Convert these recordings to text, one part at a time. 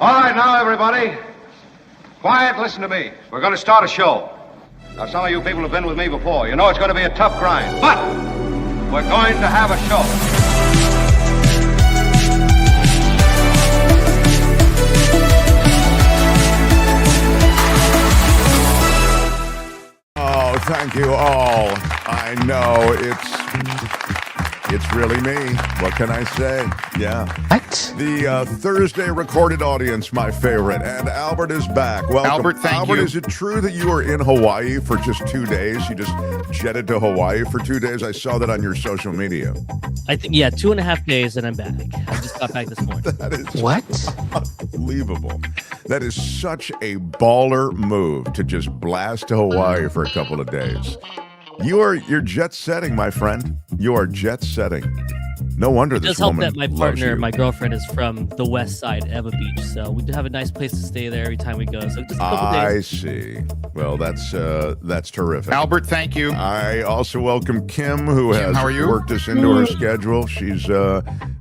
All right, now, everybody. Quiet, listen to me. We're going to start a show. Now, some of you people have been with me before. You know it's going to be a tough grind, but we're going to have a show. Oh, thank you all. I know it's really me. What can I say? Yeah. What? The Thursday recorded audience, my favorite. And Albert is back. Welcome. Albert, thank you. Is it true that you were in Hawaii for just 2 days? You just jetted to Hawaii for 2 days? I saw that on your social media. I think, yeah, 2.5 days and I'm back. I just got back this morning. That is What? unbelievable. That is such a baller move to just blast to Hawaii for a couple of days. You're jet setting, my friend. You are jet setting. No wonder It this does help woman that my loves partner, you. my girlfriend, is from the west side, Eva Beach, so we do have a nice place to stay there every time we go. So just a couple I days. see. Well, that's terrific. Albert, thank you. I also welcome Kim, who Kim, has how are you? worked us into her schedule. She's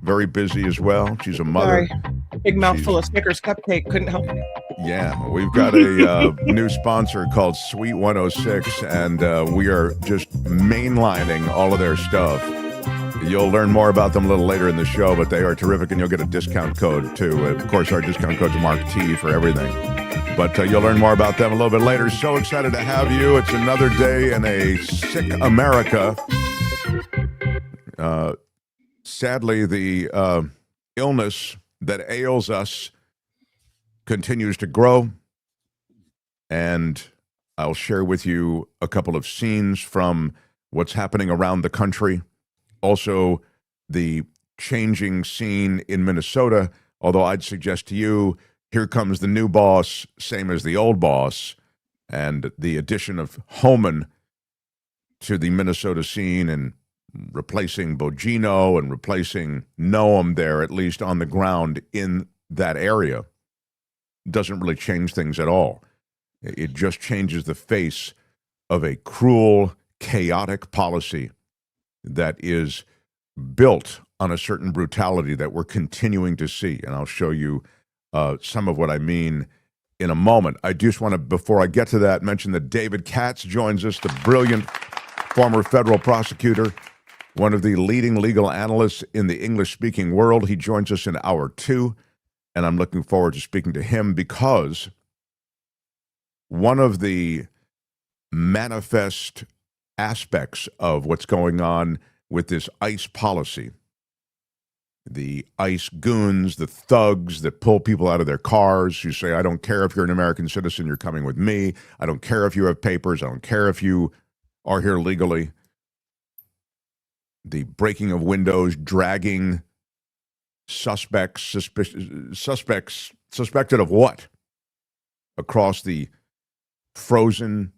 very busy as well. She's a mother. Sorry. Big mouthful of Snickers cupcake. Couldn't help it. Yeah, we've got a new sponsor called Sweet 106, and we are just mainlining all of their stuff. You'll learn more about them a little later in the show, but they are terrific, and you'll get a discount code, too. Of course, our discount code's Mark T for everything. But you'll learn more about them a little bit later. So excited to have you. It's another day in a sick America. Sadly, the illness that ails us continues to grow, and I'll share with you a couple of scenes from what's happening around the country. Also, the changing scene in Minnesota, although I'd suggest to you, here comes the new boss, same as the old boss, and the addition of Homan to the Minnesota scene and replacing Bogino and replacing Noam there, at least on the ground in that area, doesn't really change things at all. It just changes the face of a cruel, chaotic policy that is built on a certain brutality that we're continuing to see. And I'll show you some of what I mean in a moment. I just want to, before I get to that, mention that David Katz joins us, the brilliant former federal prosecutor, one of the leading legal analysts in the English-speaking world. He joins us in hour 2. And I'm looking forward to speaking to him because one of the manifest aspects of what's going on with this ICE policy, the ICE goons, the thugs that pull people out of their cars, you say, I don't care if you're an American citizen, you're coming with me. I don't care if you have papers. I don't care if you are here legally. The breaking of windows, dragging suspected of what? Across the frozen,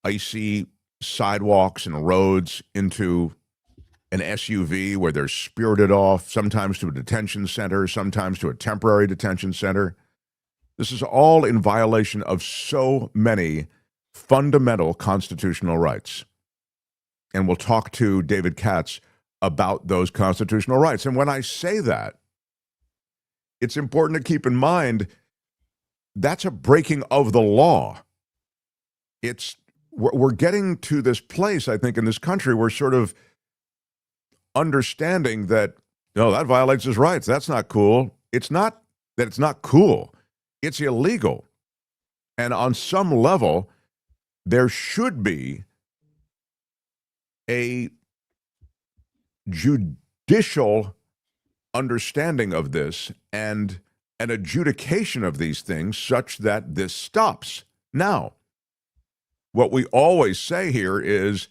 icy sidewalks and roads into an SUV where they're spirited off, sometimes to a detention center, sometimes to a temporary detention center. This is all in violation of so many fundamental constitutional rights. And we'll talk to David Katz about those constitutional rights. And when I say that, it's important to keep in mind that's a breaking of the law. We're getting to this place, I think, in this country, we're sort of understanding that, no, that violates his rights. That's not cool. It's not that it's not cool. It's illegal. And on some level, there should be a judicial understanding of this and an adjudication of these things such that this stops. Now, what we always say here is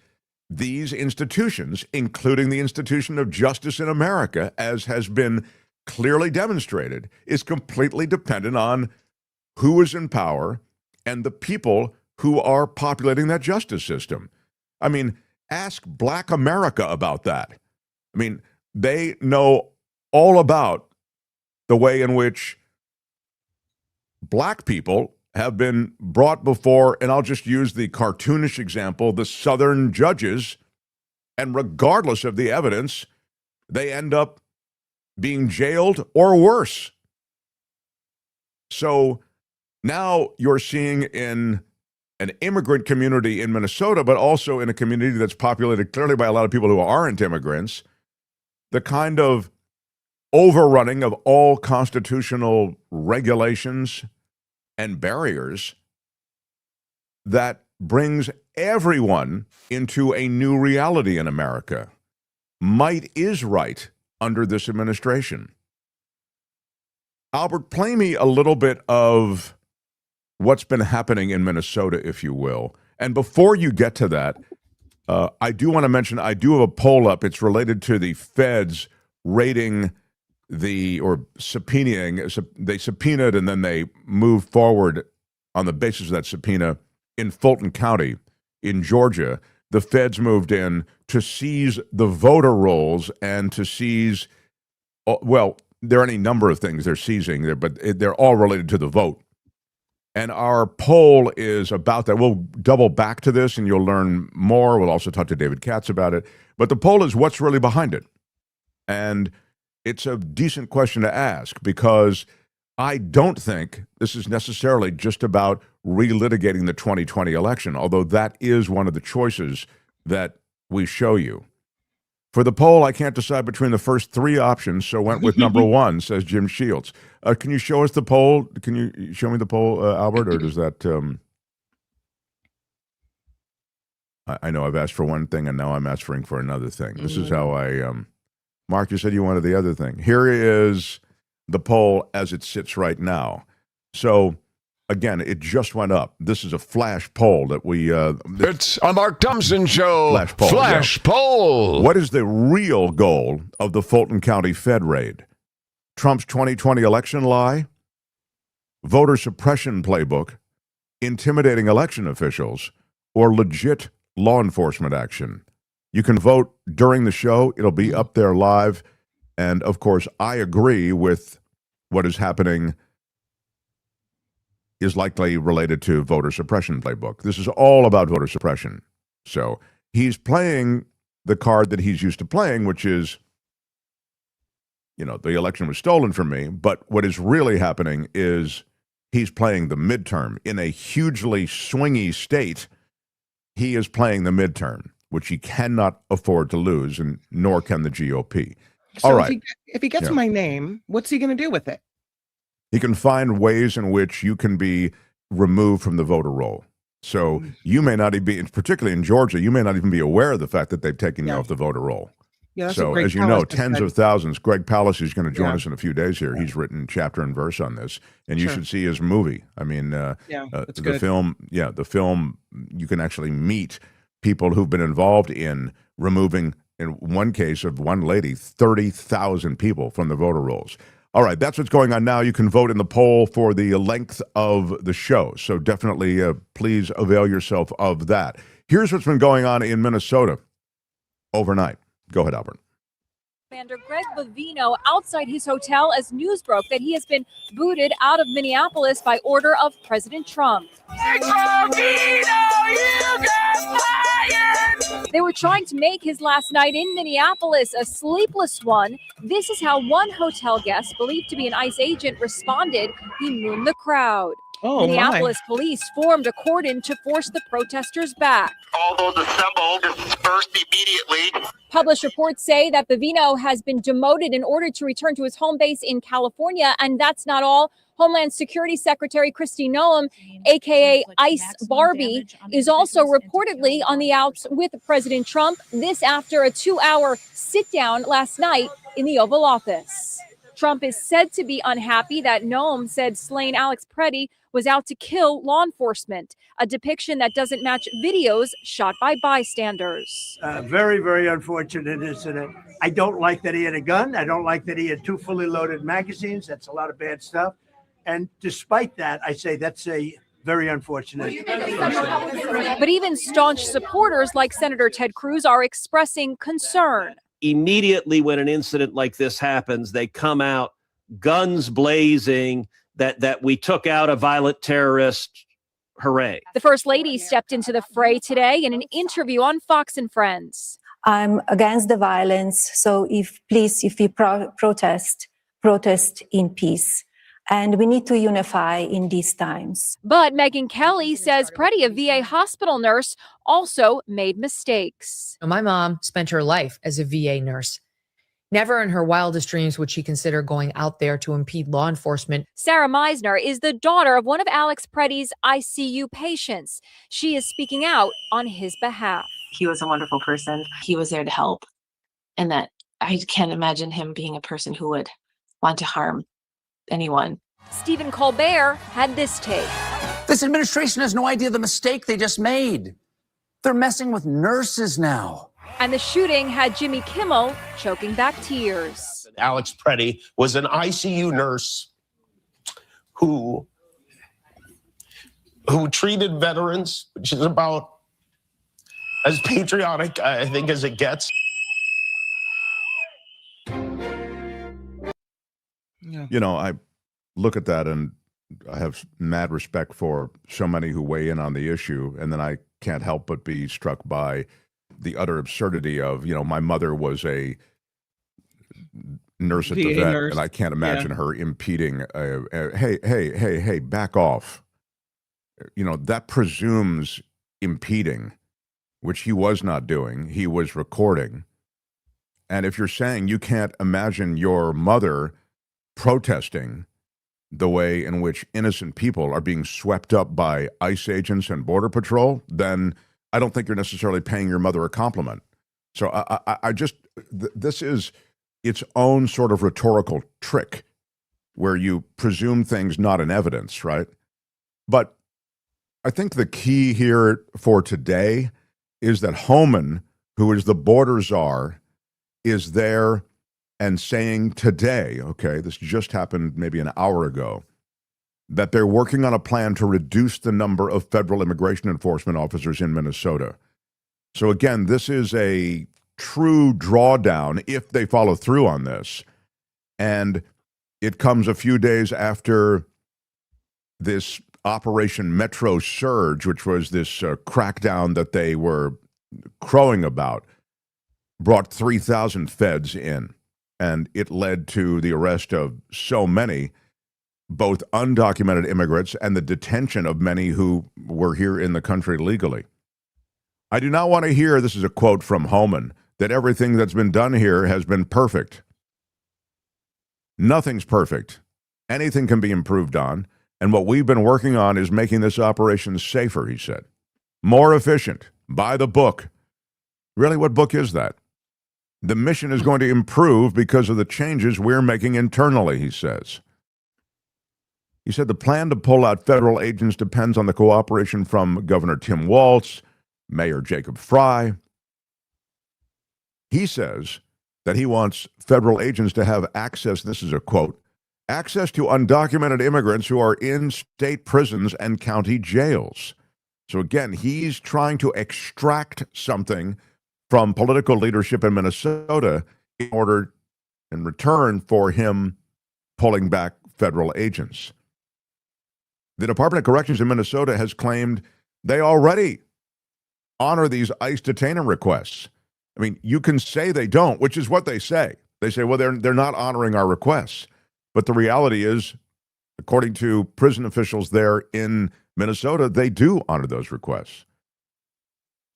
these institutions, including the institution of justice in America, as has been clearly demonstrated, is completely dependent on who is in power and the people who are populating that justice system. I mean, ask Black America about that. I mean, they know all about the way in which Black people have been brought before, and I'll just use the cartoonish example, the Southern judges, and regardless of the evidence, they end up being jailed or worse. So now you're seeing in an immigrant community in Minnesota, but also in a community that's populated clearly by a lot of people who aren't immigrants, the kind of overrunning of all constitutional regulations and barriers that brings everyone into a new reality in America. Might is right under this administration. Albert, play me a little bit of what's been happening in Minnesota, if you will. And before you get to that, I do want to mention, I do have a poll up. It's related to the feds raiding or subpoenaing. They subpoenaed and then they moved forward on the basis of that subpoena in Fulton County in Georgia. The feds moved in to seize the voter rolls and to seize, well, there are any number of things they're seizing there, but they're all related to the vote. And our poll is about that. We'll double back to this and you'll learn more. We'll also talk to David Katz about it. But the poll is what's really behind it. And it's a decent question to ask because I don't think this is necessarily just about relitigating the 2020 election, although that is one of the choices that we show you. For the poll, I can't decide between the first three options, so went with number one, says Jim Shields. Can you show us the poll? Can you show me the poll, Albert, or does that... I know I've asked for one thing, and now I'm asking for another thing. This is how I... Mark, you said you wanted the other thing. Here is the poll as it sits right now. So, again, it just went up. This is a flash poll that we... it's a Mark Thompson show. Flash poll. Flash poll. What is the real goal of the Fulton County Fed raid? Trump's 2020 election lie? Voter suppression playbook? Intimidating election officials? Or legit law enforcement action? You can vote during the show. It'll be up there live. And, of course, I agree with what is happening is likely related to voter suppression playbook. This is all about voter suppression. So he's playing the card that he's used to playing, which is, you know, the election was stolen from me. But what is really happening is he's playing the midterm. In a hugely swingy state, he is playing the midterm, which he cannot afford to lose, and nor can the GOP. So all right. If he gets my name, what's he going to do with it? He can find ways in which you can be removed from the voter roll. So you may not even be, particularly in Georgia, you may not even be aware of the fact that they've taken you off the voter roll. Yeah, so as you know, tens of thousands. Greg Palast is going to join us in a few days here. He's written chapter and verse on this, and you should see his movie. I mean, the film. Yeah, the film. You can actually meet people who've been involved in removing, in one case of one lady, 30,000 people from the voter rolls. All right, that's what's going on now. You can vote in the poll for the length of the show. So definitely please avail yourself of that. Here's what's been going on in Minnesota overnight. Go ahead, Albert. Commander Greg Bovino outside his hotel as news broke that he has been booted out of Minneapolis by order of President Trump. They were trying to make his last night in Minneapolis a sleepless one. This is how one hotel guest, believed to be an ICE agent, responded. He mooned the crowd. Minneapolis police formed a cordon to force the protesters back. All those assembled dispersed immediately. Published reports say that Bovino has been demoted in order to return to his home base in California. And that's not all. Homeland Security Secretary Kristi Noem, a.k.a. Ice Barbie, is also reportedly on the outs with President Trump. This after a 2-hour sit-down last night in the Oval Office. Trump is said to be unhappy that Noem said slain Alex Preddy was out to kill law enforcement, a depiction that doesn't match videos shot by bystanders. Very, very unfortunate incident. I don't like that he had a gun. I don't like that he had 2 fully loaded magazines. That's a lot of bad stuff. And despite that, I say that's a very unfortunate. But even staunch supporters like Senator Ted Cruz are expressing concern. Immediately when an incident like this happens, they come out guns blazing that we took out a violent terrorist. Hooray. The First Lady stepped into the fray today in an interview on Fox and Friends. I'm against the violence. So if we protest in peace. And we need to unify in these times. But Megan Kelly says Preddy, a VA hospital nurse, also made mistakes. My mom spent her life as a VA nurse. Never in her wildest dreams would she consider going out there to impede law enforcement. Sarah Meisner is the daughter of one of Alex Preddy's ICU patients. She is speaking out on his behalf. He was a wonderful person. He was there to help. And that I can't imagine him being a person who would want to harm anyone. Stephen Colbert had this take. This administration has no idea the mistake they just made. They're messing with nurses now. And the shooting had Jimmy Kimmel choking back tears. Alex Preddy was an ICU nurse who treated veterans, which is about as patriotic, I think, as it gets. Yeah. You know, I look at that and I have mad respect for so many who weigh in on the issue, and then I can't help but be struck by the utter absurdity of, you know, my mother was a nurse at the VA vet, nurse. and I can't imagine her impeding, hey, back off. You know, that presumes impeding, which he was not doing. He was recording. And if you're saying you can't imagine your mother protesting the way in which innocent people are being swept up by ICE agents and Border Patrol, then I don't think you're necessarily paying your mother a compliment. So I just, this is its own sort of rhetorical trick where you presume things not in evidence, right? But I think the key here for today is that Homan, who is the border czar, is there and saying today, okay, this just happened maybe an hour ago, that they're working on a plan to reduce the number of federal immigration enforcement officers in Minnesota. So again, this is a true drawdown if they follow through on this. And it comes a few days after this Operation Metro Surge, which was this crackdown that they were crowing about, brought 3,000 feds in. And it led to the arrest of so many, both undocumented immigrants and the detention of many who were here in the country legally. I do not want to hear, this is a quote from Homan, that everything that's been done here has been perfect. Nothing's perfect. Anything can be improved on. And what we've been working on is making this operation safer, he said. More efficient. By the book. Really, what book is that? The mission is going to improve because of the changes we're making internally, he says. He said the plan to pull out federal agents depends on the cooperation from Governor Tim Walz, Mayor Jacob Fry. He says that he wants federal agents to have access, this is a quote, access to undocumented immigrants who are in state prisons and county jails. So again, he's trying to extract something from political leadership in Minnesota in return for him pulling back federal agents. The Department of Corrections in Minnesota has claimed they already honor these ICE detainer requests. I mean, you can say they don't, which is what they say. They say, well, they're not honoring our requests. But the reality is, according to prison officials there in Minnesota, they do honor those requests.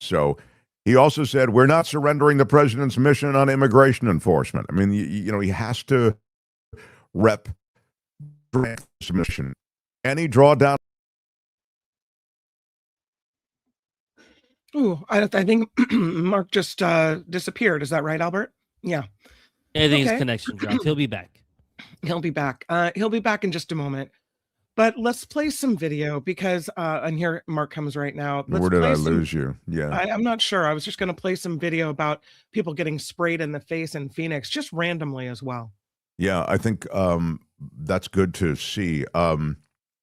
So he also said, we're not surrendering the president's mission on immigration enforcement. I mean, you know, he has to rep this mission. Any drawdown. Ooh, I think Mark just disappeared. Is that right, Albert? Yeah. I think his connection dropped. He'll be back. He'll be back. He'll be back in just a moment. But let's play some video because, and here Mark comes right now. Where did I lose you? Yeah. I'm not sure. I was just going to play some video about people getting sprayed in the face in Phoenix, just randomly as well. Yeah, I think that's good to see.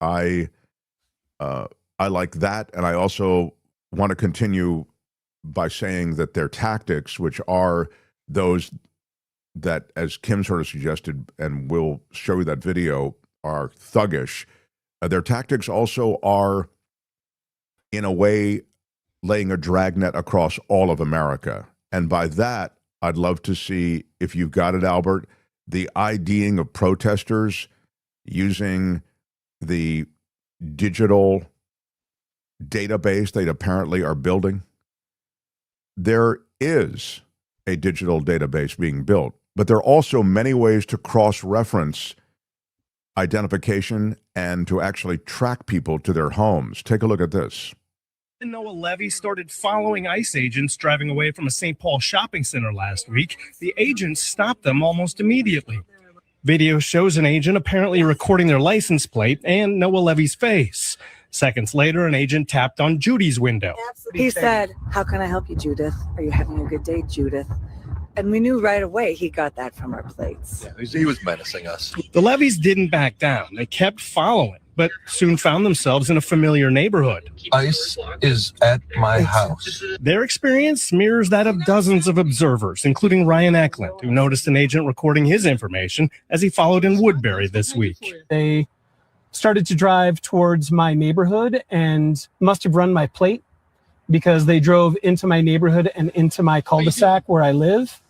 I like that, and I also want to continue by saying that their tactics, which are those that, as Kim sort of suggested, and we'll show you that video, are thuggish. Their tactics also are, in a way, laying a dragnet across all of America. And by that, I'd love to see, if you've got it, Albert, the IDing of protesters using the digital database they apparently are building. There is a digital database being built, but there are also many ways to cross-reference identification and to actually track people to their homes. Take a look at this. Noah Levy started following ICE agents driving away from a St. Paul shopping center last week. The agents stopped them almost immediately. Video shows an agent apparently recording their license plate and Noah Levy's face. Seconds later, an agent tapped on Judy's window. He said, "How can I help you, Judith? Are you having a good day, Judith?" And we knew right away he got that from our plates. Yeah, he was menacing us. The Levys didn't back down. They kept following, but soon found themselves in a familiar neighborhood. ICE is at my house. Their experience mirrors that of dozens of observers, including Ryan Eklund, who noticed an agent recording his information as he followed in Woodbury this week. They started to drive towards my neighborhood and must have run my plate because they drove into my neighborhood and into my cul-de-sac where I live.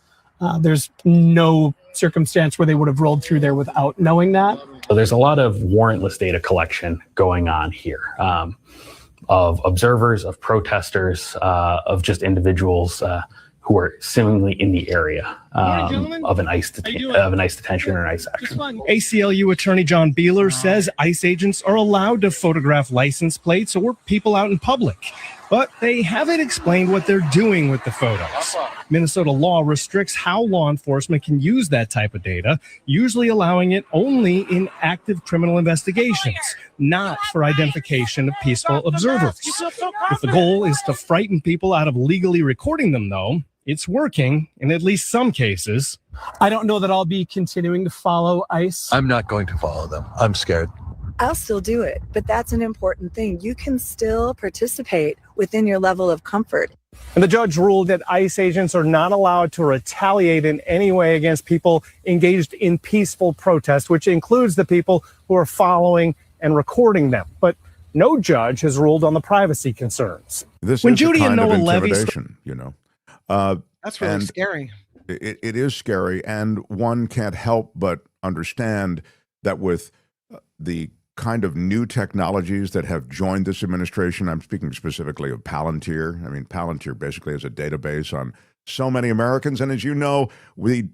There's no circumstance where they would have rolled through there without knowing that. So there's a lot of warrantless data collection going on here, of observers, of protesters, of just individuals who are seemingly in the area of an ICE detention or an ICE action. ACLU attorney John Beeler says ICE agents are allowed to photograph license plates or people out in public, but they haven't explained what they're doing with the photos. Minnesota law restricts how law enforcement can use that type of data, usually allowing it only in active criminal investigations, not for identification of peaceful observers. If the goal is to frighten people out of legally recording them, though, it's working in at least some cases. I don't know that I'll be continuing to follow ICE. I'm not going to follow them. I'm scared. I'll still do it, but that's an important thing. You can still participate within your level of comfort. And the judge ruled that ICE agents are not allowed to retaliate in any way against people engaged in peaceful protest, which includes the people who are following and recording them. But no judge has ruled on the privacy concerns. This when is Judy a kind and Noah of Levy intimidation, you know. That's really scary. It is scary, and one can't help but understand that with the kind of new technologies that have joined this administration, I'm speaking specifically of Palantir. I mean, Palantir basically has a database on so many Americans, and as you know, the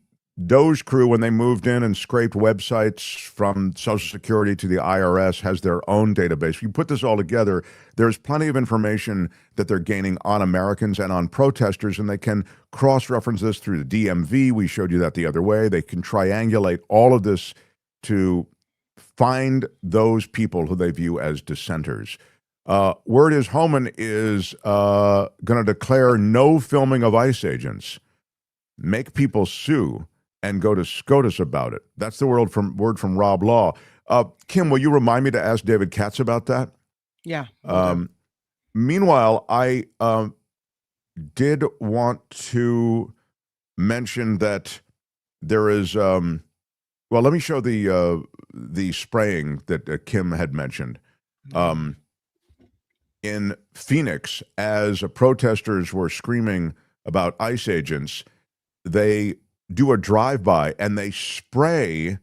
Doge crew, when they moved in and scraped websites from Social Security to the IRS, has their own database. You put this all together, there's plenty of information that they're gaining on Americans and on protesters, and they can cross-reference this through the DMV. We showed you that the other way. They can triangulate all of this to find those people who they view as dissenters. Word is Homan is going to declare no filming of ICE agents, make people sue, and go to SCOTUS about it. That's the word from Rob Law. Kim, will you remind me to ask David Katz about that? Yeah. Meanwhile, I did want to mention that there is, well, let me show the spraying that Kim had mentioned. In Phoenix, as protesters were screaming about ICE agents, they do a drive-by and they spray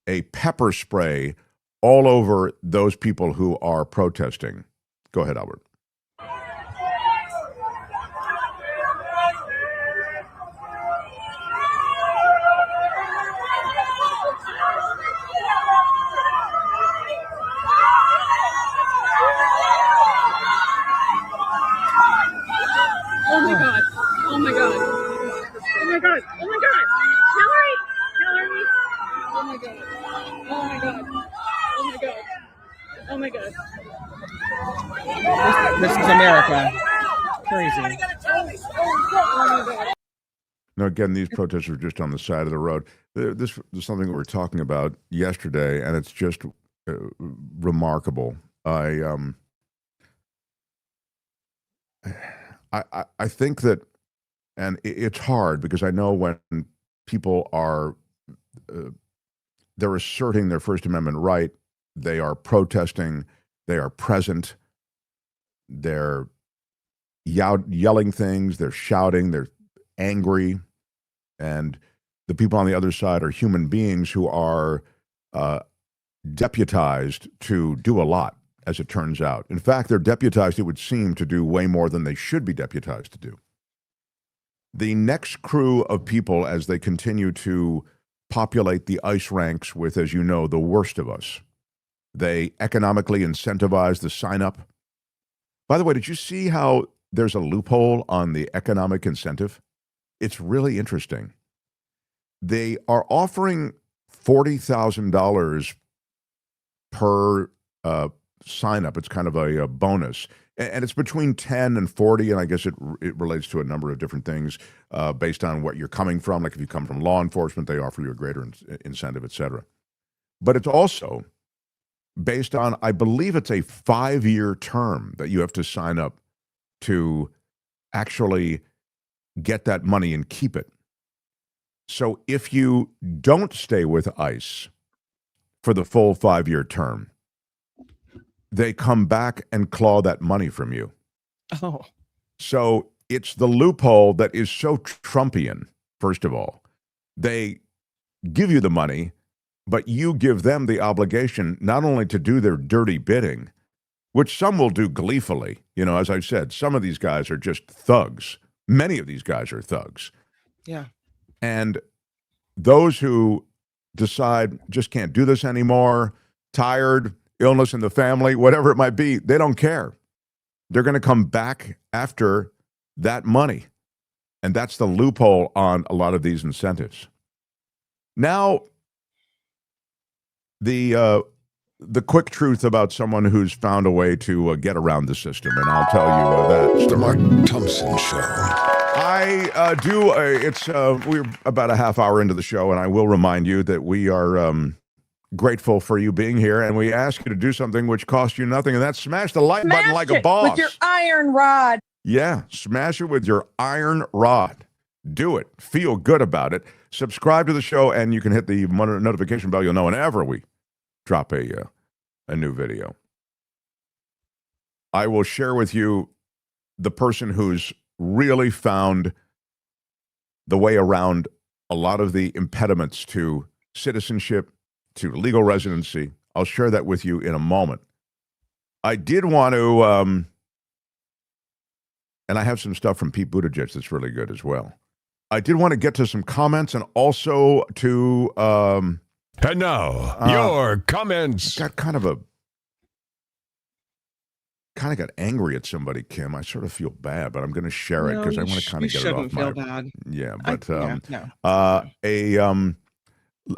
a pepper spray all over those people who are protesting. Go ahead, Albert. Oh my God. Oh my God. Oh my God. Oh my God. Hillary. Oh my God. Oh my God. Oh my God. Oh my God. This is America. Crazy. Now, again, these protests are just on the side of the road. This is something that we were talking about yesterday, and it's just remarkable. I think that, and it's hard because I know when people are, they're asserting their First Amendment right, they are protesting, they are present, they're yelling things, they're shouting, they're angry, and the people on the other side are human beings who are deputized to do a lot, as it turns out. In fact, they're deputized, it would seem, to do way more than they should be deputized to do. The next crew of people, as they continue to populate the ICE ranks with, as you know, the worst of us, they economically incentivize the sign-up. By the way, did you see how there's a loophole on the economic incentive? It's really interesting. They are offering $40,000 per sign-up. It's kind of a bonus. And it's between 10 and 40, and I guess it relates to a number of different things based on what you're coming from. Like if you come from law enforcement, they offer you a greater incentive, et cetera. But it's also based on, I believe it's a 5-year term that you have to sign up to actually get that money and keep it. So if you don't stay with ICE for the full 5-year term, they come back and claw that money from you. Oh. So it's the loophole that is so Trumpian, first of all. They give you the money, but you give them the obligation not only to do their dirty bidding, which some will do gleefully. You know, as I've said, some of these guys are just thugs. Many of these guys are thugs. Yeah. And those who decide just can't do this anymore, tired, illness in the family, whatever it might be, they don't care. They're going to come back after that money. And that's the loophole on a lot of these incentives. Now, the quick truth about someone who's found a way to get around the system, and I'll tell you that. The Mark Thompson Show. We're about a half hour into the show, and I will remind you that we are grateful for you being here, and we ask you to do something which costs you nothing, and that's smash the like button like a boss. With your iron rod. Yeah, smash it with your iron rod. Do it. Feel good about it. Subscribe to the show, and you can hit the notification bell. You'll know whenever we drop a new video. I will share with you the person who's really found the way around a lot of the impediments to citizenship, to legal residency. I'll share that with you in a moment. I did want to, and I have some stuff from Pete Buttigieg that's really good as well. I did want to get to some comments and also to... and now, your comments. Got kind of got angry at somebody, Kim. I sort of feel bad, but I'm going to share it because I want to kind of get it off my... bad. Yeah, but no.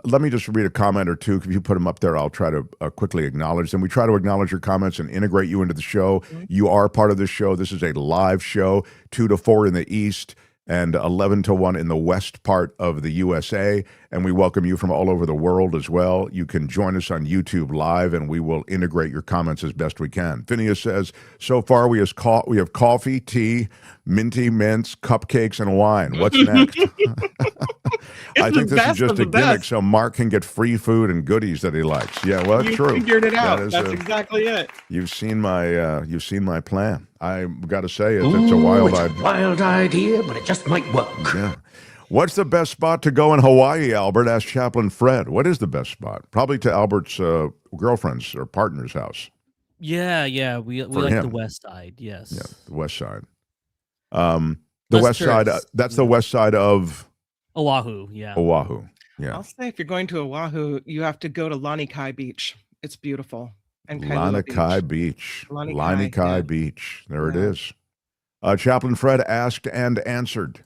Let me just read a comment or two. If you put them up there, I'll try to quickly acknowledge them. We try to acknowledge your comments and integrate you into the show. Mm-hmm. You are part of this show. This is a live show, 2 to 4 in the East and 11 to 1 in the West part of the USA. And we welcome you from all over the world as well. You can join us on YouTube Live, and we will integrate your comments as best we can. Phineas says, so far we have coffee, tea, minty mints, cupcakes, and wine. What's next? I think this is just a gimmick so Mark can get free food and goodies that he likes. Yeah, well, that's true. You figured it out. That's exactly it. You've seen my plan. I've got to say it's a wild idea, but it just might work. Yeah. What's the best spot to go in Hawaii, Albert? Asked Chaplain Fred. What is the best spot? Probably to Albert's girlfriend's or partner's house. Yeah. We like the West Side. Yes. Yeah, the West Side. West Side. That's the West Side of Oahu. Yeah. Oahu. Yeah. I'll say if you're going to Oahu, you have to go to Lanikai Beach. It's beautiful. And Lanikai Beach. Lanikai Beach. There it is. Chaplain Fred asked and answered.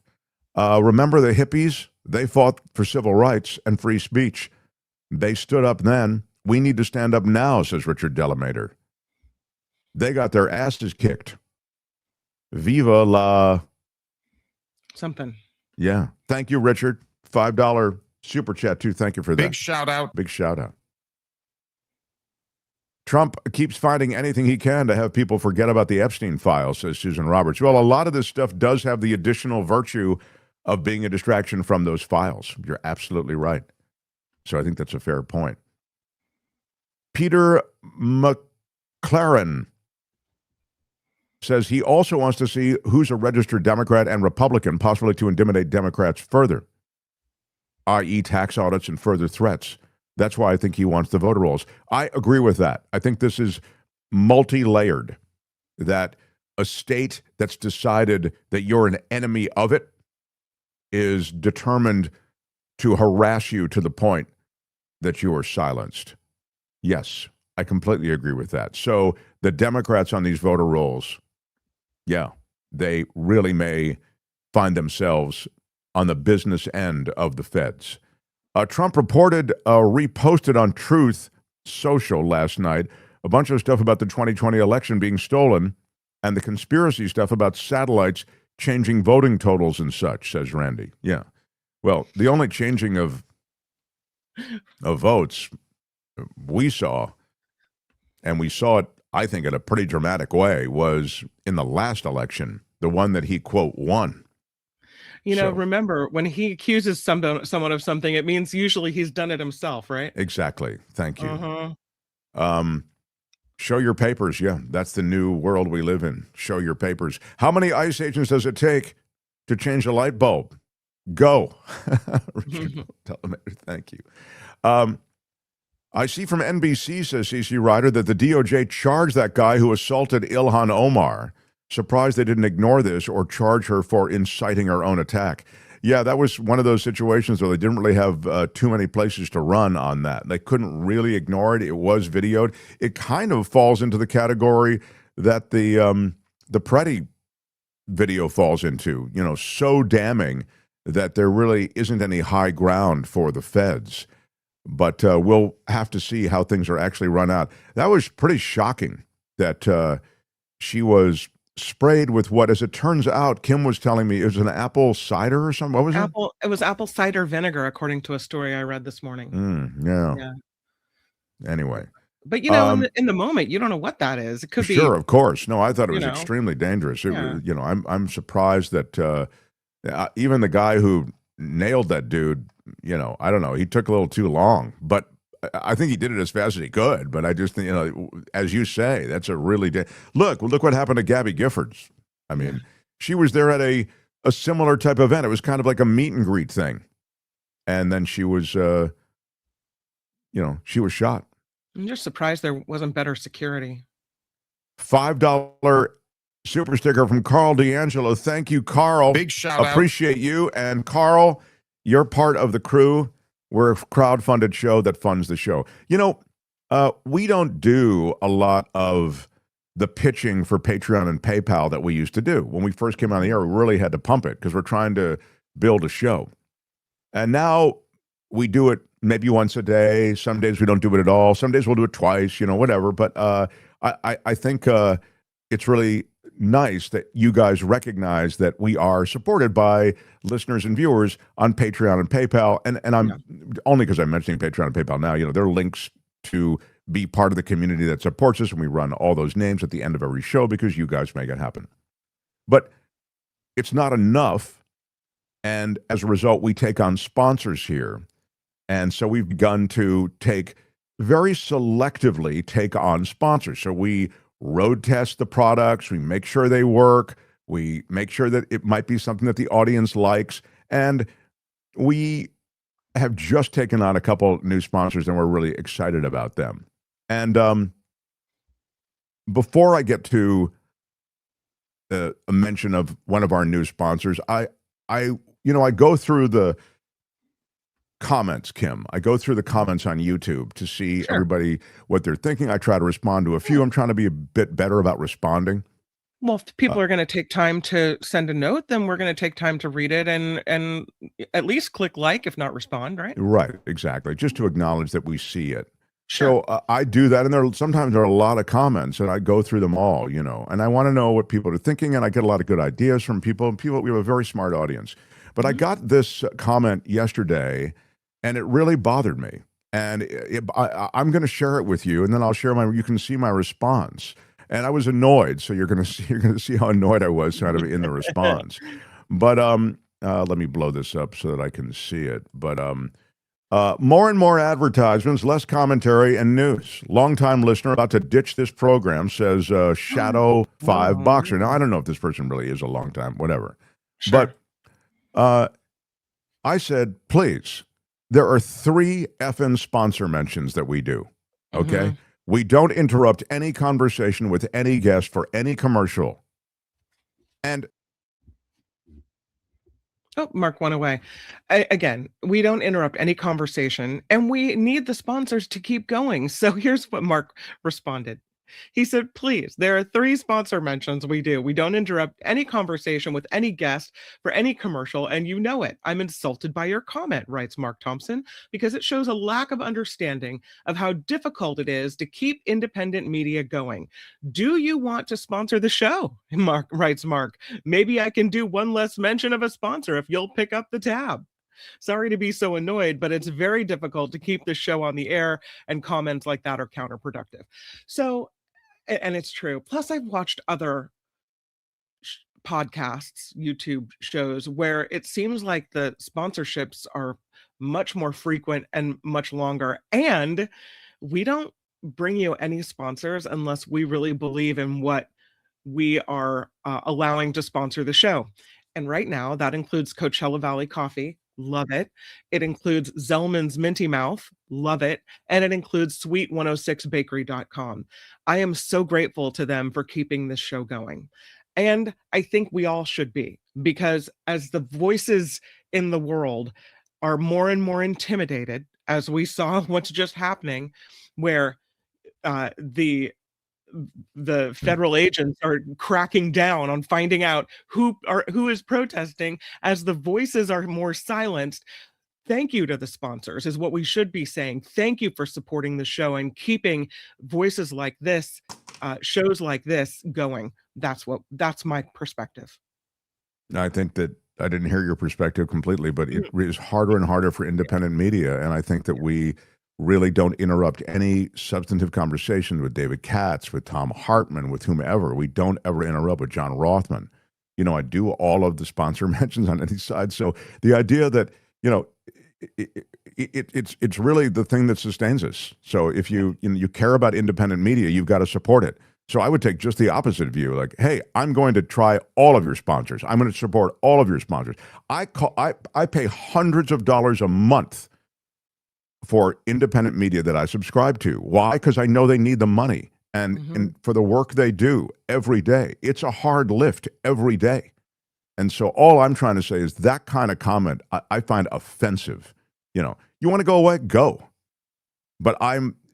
Remember the hippies? They fought for civil rights and free speech. They stood up then. We need to stand up now, says Richard Delamater. They got their asses kicked. Viva la... something. Yeah. Thank you, Richard. $5 super chat, too. Thank you for that. Big shout out. Big shout out. Trump keeps finding anything he can to have people forget about the Epstein files, says Susan Roberts. Well, a lot of this stuff does have the additional virtue of being a distraction from those files. You're absolutely right. So I think that's a fair point. Peter McLaren says he also wants to see who's a registered Democrat and Republican, possibly to intimidate Democrats further, i.e. tax audits and further threats. That's why I think he wants the voter rolls. I agree with that. I think this is multi-layered, that a state that's decided that you're an enemy of it is determined to harass you to the point that you are silenced. Yes, I completely agree with that. So the Democrats on these voter rolls, yeah, they really may find themselves on the business end of the feds. Trump reposted on Truth Social last night a bunch of stuff about the 2020 election being stolen and the conspiracy stuff about satellites changing voting totals and such, says Randy. Yeah. Well, the only changing of votes we saw, and we saw it, I think, in a pretty dramatic way, was in the last election, the one that he, quote, won. You know, remember, when he accuses someone of something, it means usually he's done it himself, right? Exactly. Thank you. Show your papers. Yeah, that's the new world we live in. Show your papers. How many ICE agents does it take to change a light bulb? Go. Thank you. I see from NBC, says CC Ryder, that the DOJ charged that guy who assaulted Ilhan Omar. Surprised they didn't ignore this or charge her for inciting her own attack. Yeah, that was one of those situations where they didn't really have too many places to run on that. They couldn't really ignore it. It was videoed. It kind of falls into the category that the Preddy video falls into, you know, so damning that there really isn't any high ground for the feds. But we'll have to see how things are actually run out. That was pretty shocking that she was sprayed with what, as it turns out, Kim was telling me, it was an apple cider or something. What was it? It was apple cider vinegar, according to a story I read this morning. Yeah. Anyway. But, you know, in the moment, you don't know what that is. It could be. Sure, of course. No, I thought it was extremely dangerous. You know, I'm surprised that even the guy who nailed that dude, you know, I don't know, he took a little too long. But I think he did it as fast as he could, but I just think, you know, as you say, that's a really look what happened to Gabby Giffords. I mean, she was there at a similar type event. It was kind of like a meet and greet thing. And then she was, she was shot. I'm just surprised there wasn't better security. $5 super sticker from Carl D'Angelo. Thank you, Carl. Big shout out. Appreciate you. And Carl, you're part of the crew. We're a crowdfunded show that funds the show. You know, we don't do a lot of the pitching for Patreon and PayPal that we used to do. When we first came on the air, we really had to pump it because we're trying to build a show. And now we do it maybe once a day. Some days we don't do it at all. Some days we'll do it twice, you know, whatever. But I think it's really nice that you guys recognize that we are supported by listeners and viewers on Patreon and PayPal. And I'm only because I'm mentioning Patreon and PayPal now, you know, there are links to be part of the community that supports us, and we run all those names at the end of every show because you guys make it happen. But it's not enough. And as a result, we take on sponsors here. And so we've begun to very selectively take on sponsors. So we road test the products, we make sure they work, we make sure that it might be something that the audience likes, and we have just taken on a couple new sponsors and we're really excited about them. And before I get to a mention of one of our new sponsors, I go through the comments, Kim. I go through the comments on YouTube to see everybody what they're thinking. I try to respond to a few. I'm trying to be a bit better about responding. Well, if people are going to take time to send a note, then we're going to take time to read it and at least click like, if not respond, right? Right, exactly. Just to acknowledge that we see it. So I do that, and sometimes there are a lot of comments, and I go through them all, you know, and I want to know what people are thinking, and I get a lot of good ideas from people. And we have a very smart audience. But I got this comment yesterday, and it really bothered me. And I'm going to share it with you, and then I'll share you can see my response. And I was annoyed, so you're going to see how annoyed I was kind of in the response. But let me blow this up so that I can see it. But more and more advertisements, less commentary, and news. Longtime listener about to ditch this program, says Shadow 5 Boxer. Now, I don't know if this person really is a long time, whatever. Sure. But I said, please, there are 3 effing sponsor mentions that we do. Okay. Mhm. We don't interrupt any conversation with any guest for any commercial. And Oh, Mark went away. Again, we don't interrupt any conversation, and we need the sponsors to keep going. So here's what Mark responded. He said, please, there are 3 sponsor mentions we do. We don't interrupt any conversation with any guest for any commercial, and you know it. I'm insulted by your comment, writes Mark Thompson, because it shows a lack of understanding of how difficult it is to keep independent media going. Do you want to sponsor the show? Mark writes Mark. Maybe I can do one less mention of a sponsor if you'll pick up the tab. Sorry to be so annoyed, but it's very difficult to keep the show on the air, and comments like that are counterproductive. So, and it's true. Plus, I've watched other podcasts, YouTube shows where it seems like the sponsorships are much more frequent and much longer. And we don't bring you any sponsors unless we really believe in what we are allowing to sponsor the show. And right now, that includes Coachella Valley Coffee. Love it. It includes Zelmins Minty Mouth. Love it. And it includes sweet106bakery.com. I am so grateful to them for keeping this show going. And I think we all should be, because as the voices in the world are more and more intimidated, as we saw what's just happening, where the federal agents are cracking down on finding out who is protesting, as the voices are more silenced. Thank you to the sponsors is what we should be saying. Thank you for supporting the show and keeping voices like this, shows like this going. That's my perspective. I think that I didn't hear your perspective completely, but it is harder and harder for independent media. And I think that we really don't interrupt any substantive conversation with David Katz, with Tom Hartman, with whomever. We don't ever interrupt with John Rothman. You know, I do all of the sponsor mentions on any side. So the idea that, you know, it's really the thing that sustains us. So if you care about independent media, you've got to support it. So I would take just the opposite view. Like, hey, I'm going to try all of your sponsors. I'm going to support all of your sponsors. I pay hundreds of dollars a month for independent media that I subscribe to. Why? Because I know they need the money and for the work they do every day. It's a hard lift every day. And so all I'm trying to say is that kind of comment I find offensive. You know, you want to go away? Go. But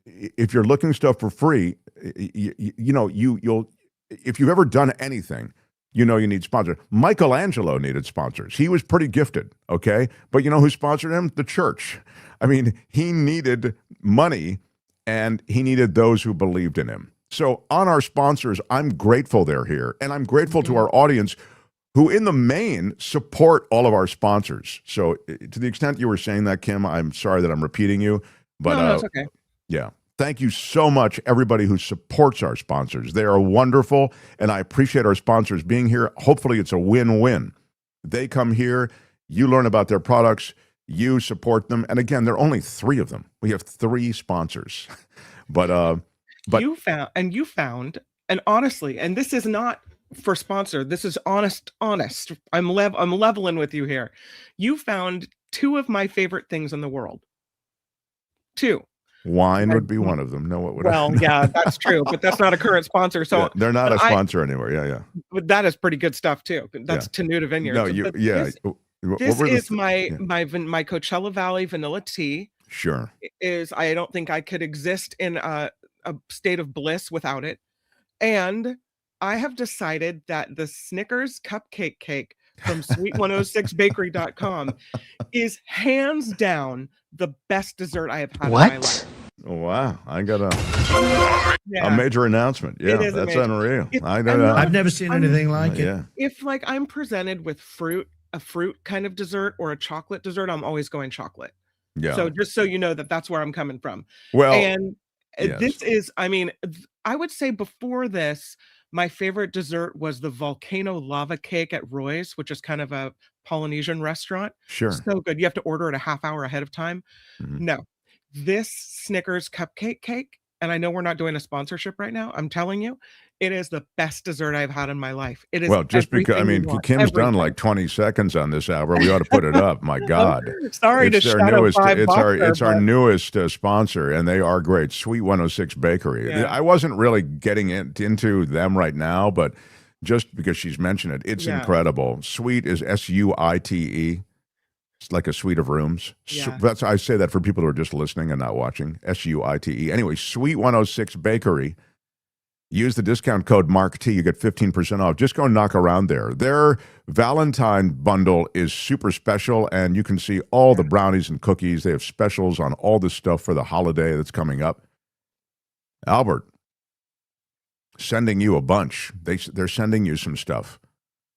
if you're looking stuff for free, you'll if you've ever done anything, you know you need sponsors. Michelangelo needed sponsors. He was pretty gifted, okay? But you know who sponsored him? The church. I mean, he needed money, and he needed those who believed in him. So on our sponsors, I'm grateful they're here, and I'm grateful to our audience who in the main support all of our sponsors. So to the extent you were saying that, Kim, I'm sorry that I'm repeating you. But no, it's okay. Yeah. Thank you so much, everybody who supports our sponsors. They are wonderful, and I appreciate our sponsors being here. Hopefully it's a win-win. They come here, you learn about their products, you support them. And again, there are only 3 of them. We have 3 sponsors. But you found, and honestly, and this is not for sponsor, this is honest. I'm leveling with you here. You found 2 of my favorite things in the world. 2. Wine would be one of them. No, what would well, yeah, that's true, but that's not a current sponsor. So yeah, they're not a sponsor anymore. Yeah. But that is pretty good stuff too. That's Tenuta Vineyards. No, This is my Coachella Valley vanilla tea. Sure. I don't think I could exist in a state of bliss without it. And I have decided that the Snickers cupcake cake from sweet106bakery.com is hands down the best dessert I have had in my life. Oh, wow. I got a major announcement. Yeah, that's unreal. I've never seen anything like it. Yeah. If like I'm presented with a fruit kind of dessert or a chocolate dessert, I'm always going chocolate. Yeah. So just so you know that's where I'm coming from. Well, and this is, I mean, I would say before this, my favorite dessert was the volcano lava cake at Roy's, which is kind of a Polynesian restaurant. Sure. So good. You have to order it a half hour ahead of time. No, this Snickers cupcake cake and I know we're not doing a sponsorship right now. I'm telling you, it is the best dessert I've had in my life. It is. Well, just because, I everything mean, you want, Kim's done everything. like 20 seconds on this hour. We ought to put it up. My God. Sorry to It's their shadow newest, Five it's our Boxer, but- newest sponsor, and they are great. Sweet 106 Bakery. Yeah. I wasn't really getting into them right now, but just because she's mentioned it, it's Yeah. incredible. Sweet is SUITE. It's like a suite of rooms. Yeah. That's, I say that for people who are just listening and not watching. SUITE. Anyway, Sweet 106 Bakery. Use the discount code MARK-T. You get 15% off. Just go knock around there. Their Valentine bundle is super special, and you can see all the brownies and cookies. They have specials on all this stuff for the holiday that's coming up. Albert, sending you a bunch. They're sending you some stuff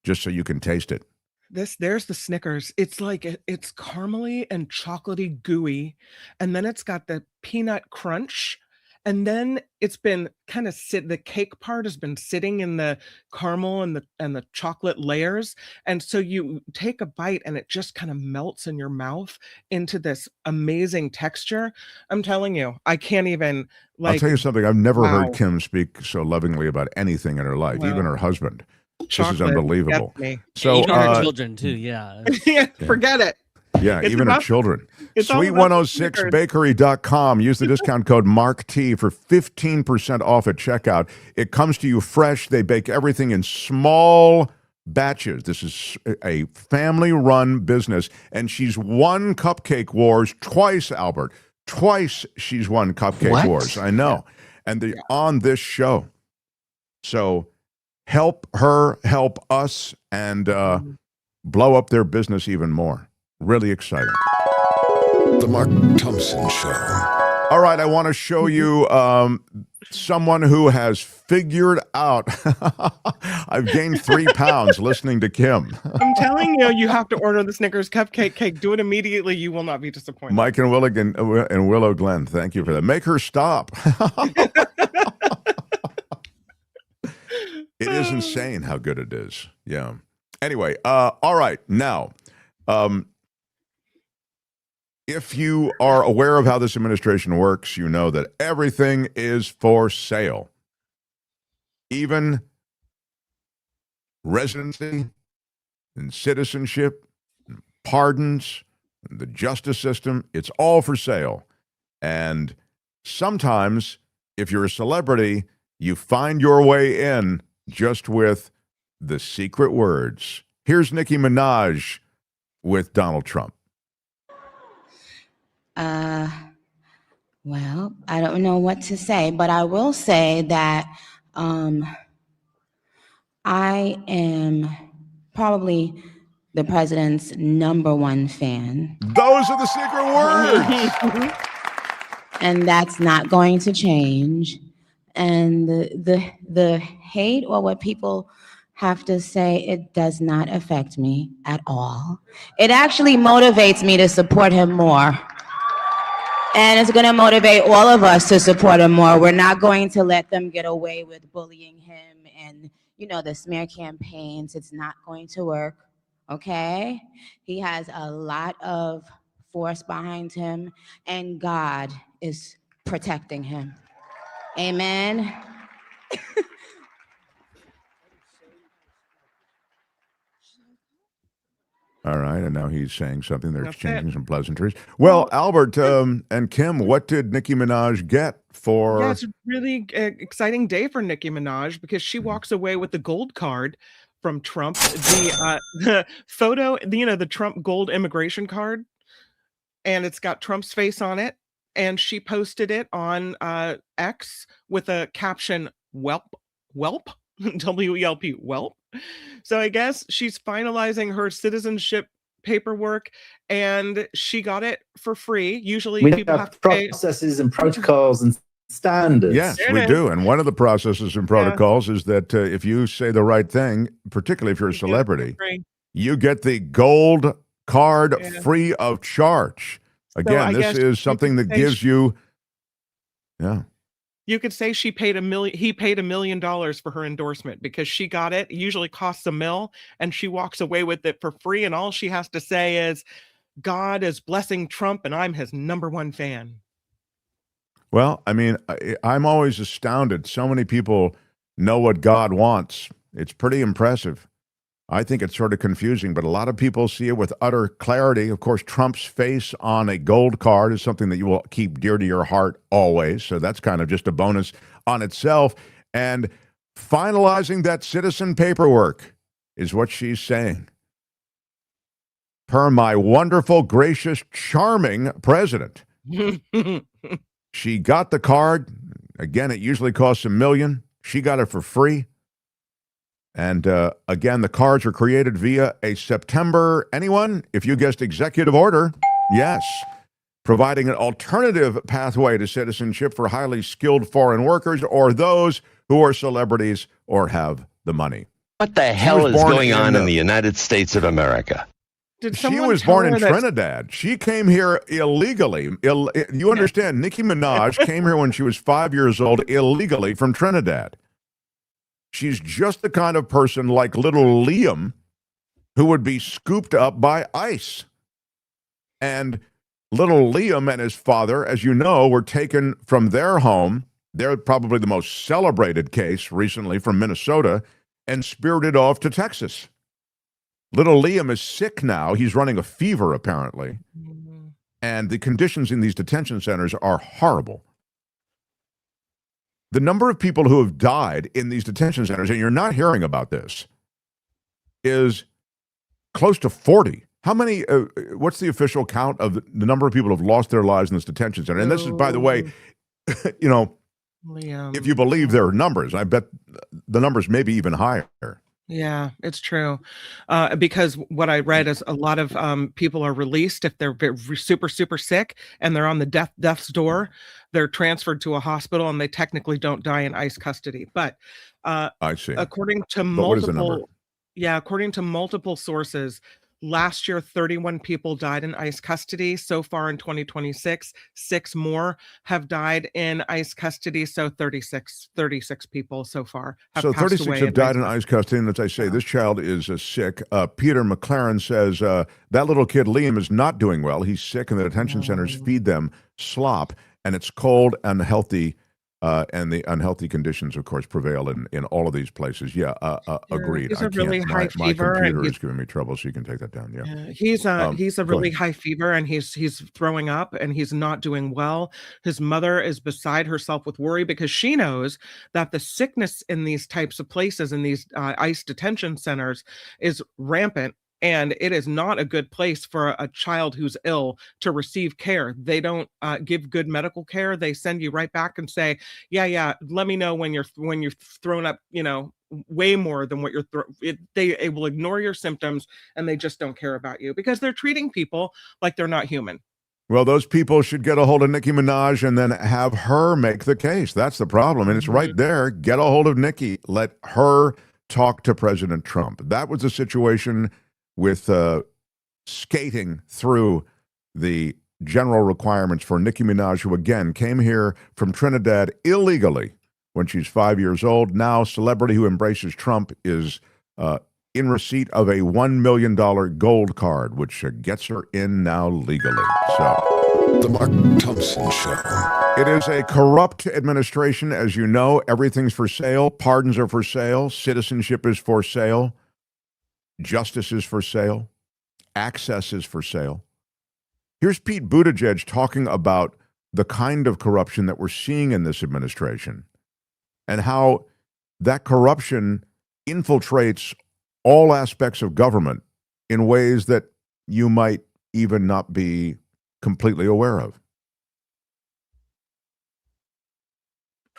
just so you can taste it. There's the Snickers. It's like it's caramely and chocolatey gooey, and then it's got the peanut crunch, and then it's been kind of the cake part has been sitting in the caramel and the chocolate layers, and so you take a bite and it just kind of melts in your mouth into this amazing texture. I'm telling you, I can't even I'll tell you something. I've never wow. heard Kim speak so lovingly about anything in her life, Well, even her husband. This is chocolate unbelievable. gets me. So, even our children too. Yeah. Yeah, forget it. Yeah, It's even her about- children. it's all about the Snickers. Sweet106bakery.com. Use the discount code MARK-T for 15% off at checkout. It comes to you fresh. They bake everything in small batches. This is a family-run business, and she's won Cupcake Wars twice, Albert. Twice she's won Cupcake What? Wars. I know. And they're on this show. So help her, help us, and blow up their business even more. Really exciting. The Mark Thompson Show. All right, I want to show you someone who has figured out. I've gained 3 pounds listening to Kim. I'm telling you, you have to order the Snickers cupcake cake. Do it immediately. You will not be disappointed. Mike and Willow Glen, thank you for that. Make her stop. It is insane how good it is. Yeah. Anyway, all right. Now, if you are aware of how this administration works, you know that everything is for sale. Even residency and citizenship, and pardons, and the justice system, it's all for sale. And sometimes, if you're a celebrity, you find your way in just with the secret words. Here's Nicki Minaj with Donald Trump. Well, I don't know what to say, but I will say that I am probably the president's #1 fan. Those are the secret words. And that's not going to change. And the hate or what people have to say, it does not affect me at all. It actually motivates me to support him more. And it's going to motivate all of us to support him more. We're not going to let them get away with bullying him and, the smear campaigns. It's not going to work, okay? He has a lot of force behind him, and God is protecting him. Amen. All right, and now he's saying something. They're exchanging some pleasantries. Well, Albert and Kim, what did Nicki Minaj get for? Yeah, it's a really exciting day for Nicki Minaj because she walks away with the gold card from Trump. The photo, the Trump gold immigration card, and it's got Trump's face on it. And she posted it on X with a caption, "Welp, WELP, whelp." So I guess she's finalizing her citizenship paperwork, and she got it for free. Usually, We people have have to pay. processes and protocols and standards. Yes, we do. And one of the processes and protocols is that if you say the right thing, particularly if you're a celebrity, you get the gold card free of charge. Again, this is something that gives you, You could say he paid $1 million for her endorsement because she got it. It usually costs $1 million, and she walks away with it for free. And all she has to say is, God is blessing Trump, and I'm his #1 fan. Well, I mean, I'm always astounded. So many people know what God wants. It's pretty impressive. I think it's sort of confusing, but a lot of people see it with utter clarity. Of course, Trump's face on a gold card is something that you will keep dear to your heart always. So that's kind of just a bonus on itself. And finalizing that citizen paperwork is what she's saying. Per my wonderful, gracious, charming president. She got the card. Again, it usually costs $1 million. She got it for free. And again, the cards are created via a September, anyone? If you guessed executive order, yes. Providing an alternative pathway to citizenship for highly skilled foreign workers or those who are celebrities or have the money. What the hell is going on in the United States of America? She was born in Trinidad. She came here illegally. You understand, Nicki Minaj came here when she was 5 years old illegally from Trinidad. She's just the kind of person like little Liam who would be scooped up by ICE. And little Liam and his father, as you know, were taken from their home. They're probably the most celebrated case recently from Minnesota and spirited off to Texas. Little Liam is sick now. He's running a fever, apparently. And the conditions in these detention centers are horrible. The number of people who have died in these detention centers, and you're not hearing about this, is close to 40. How many, what's the official count of the number of people who have lost their lives in this detention center? And this is, by the way, you know, Liam. if you believe their numbers, I bet the numbers may be even higher. Yeah, it's true. Because what I read is a lot of people are released if they're super, super sick and they're on the death's door. They're transferred to a hospital and they technically don't die in ICE custody. But I see. According to what is the number? according to multiple sources, last year 31 people died in ICE custody. So far in 2026, 6 more have died in ICE custody. So 36 people so far have So passed 36 away have died in ICE custody, and as I say, this child is sick. Peter McLaren says that little kid Liam is not doing well. He's sick, and the detention centers feed them slop, and it's cold and healthy, and the unhealthy conditions, of course, prevail in all of these places. Yeah, agreed. He's a really high my fever, and computer is giving me trouble, so you can take that down. Yeah. He's a go really ahead. high fever, and he's throwing up, and he's not doing well. His mother is beside herself with worry because she knows that the sickness in these types of places, in these ICE detention centers, is rampant. And it is not a good place for a child who's ill to receive care. They don't give good medical care. They send you right back and say, yeah, let me know when you're thrown up, you know, way more than what you're they will ignore your symptoms, and they just don't care about you because they're treating people like they're not human. Well, those people should get a hold of Nicki Minaj and then have her make the case. That's the problem. And it's right there. Get a hold of Nicki. Let her talk to President Trump. That was the situation with skating through the general requirements for Nicki Minaj, who again came here from Trinidad illegally when she's 5 years old. Now, celebrity who embraces Trump is in receipt of a $1 million gold card, which gets her in now legally. So, The Mark Thompson Show. It is a corrupt administration, as you know. Everything's for sale. Pardons are for sale. Citizenship is for sale. Justice is for sale. Access is for sale. Here's Pete Buttigieg talking about the kind of corruption that we're seeing in this administration and how that corruption infiltrates all aspects of government in ways that you might even not be completely aware of.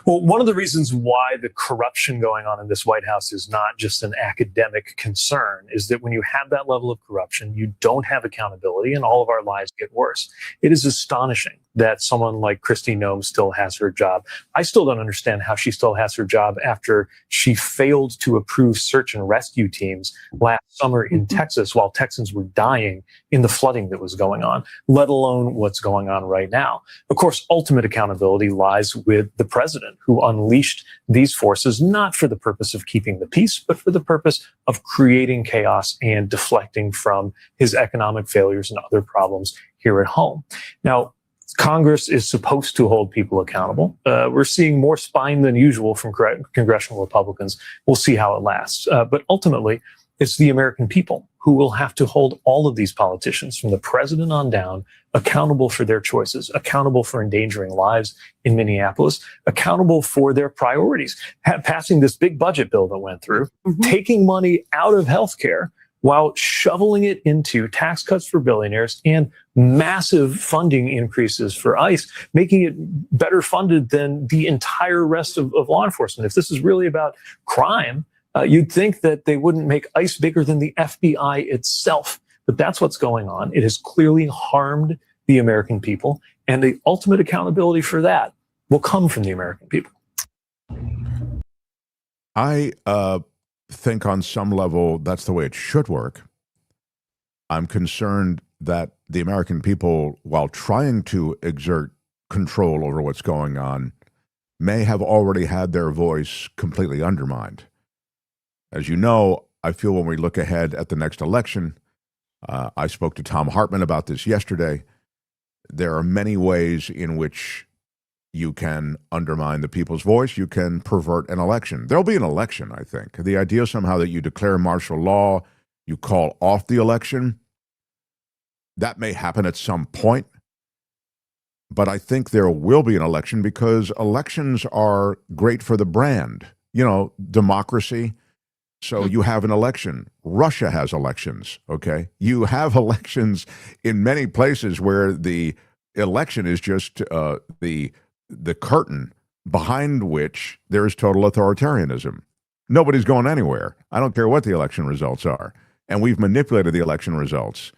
Well, one of the reasons why the corruption going on in this White House is not just an academic concern is that when you have that level of corruption, you don't have accountability and all of our lives get worse. It is astonishing that someone like Kristi Noem still has her job. I still don't understand how she still has her job after she failed to approve search and rescue teams last summer in Texas while Texans were dying in the flooding that was going on, let alone what's going on right now. Of course, ultimate accountability lies with the president, who unleashed these forces not for the purpose of keeping the peace, but for the purpose of creating chaos and deflecting from his economic failures and other problems here at home. Now, Congress is supposed to hold people accountable. We're seeing more spine than usual from congressional Republicans. We'll see how it lasts. But ultimately, it's the American people who will have to hold all of these politicians, from the president on down, accountable for their choices, accountable for endangering lives in Minneapolis, accountable for their priorities. Passing this big budget bill that went through, taking money out of healthcare while shoveling it into tax cuts for billionaires and massive funding increases for ICE, making it better funded than the entire rest of law enforcement. If this is really about crime, you'd think that they wouldn't make ICE bigger than the FBI itself. But that's what's going on. It has clearly harmed the American people, and the ultimate accountability for that will come from the American people. I think on some level that's the way it should work. I'm concerned that the American people, while trying to exert control over what's going on, may have already had their voice completely undermined. As you know, I feel when we look ahead at the next election, I spoke to Tom Hartman about this yesterday. There are many ways in which you can undermine the people's voice. You can pervert an election. There'll be an election, I think. The idea somehow that you declare martial law, you call off the election, that may happen at some point. But I think there will be an election because elections are great for the brand. You know, democracy. So you have an election. Russia has elections, okay? You have elections in many places where the election is just the curtain behind which there is total authoritarianism. Nobody's going anywhere. I don't care what the election results are. And we've manipulated the election results.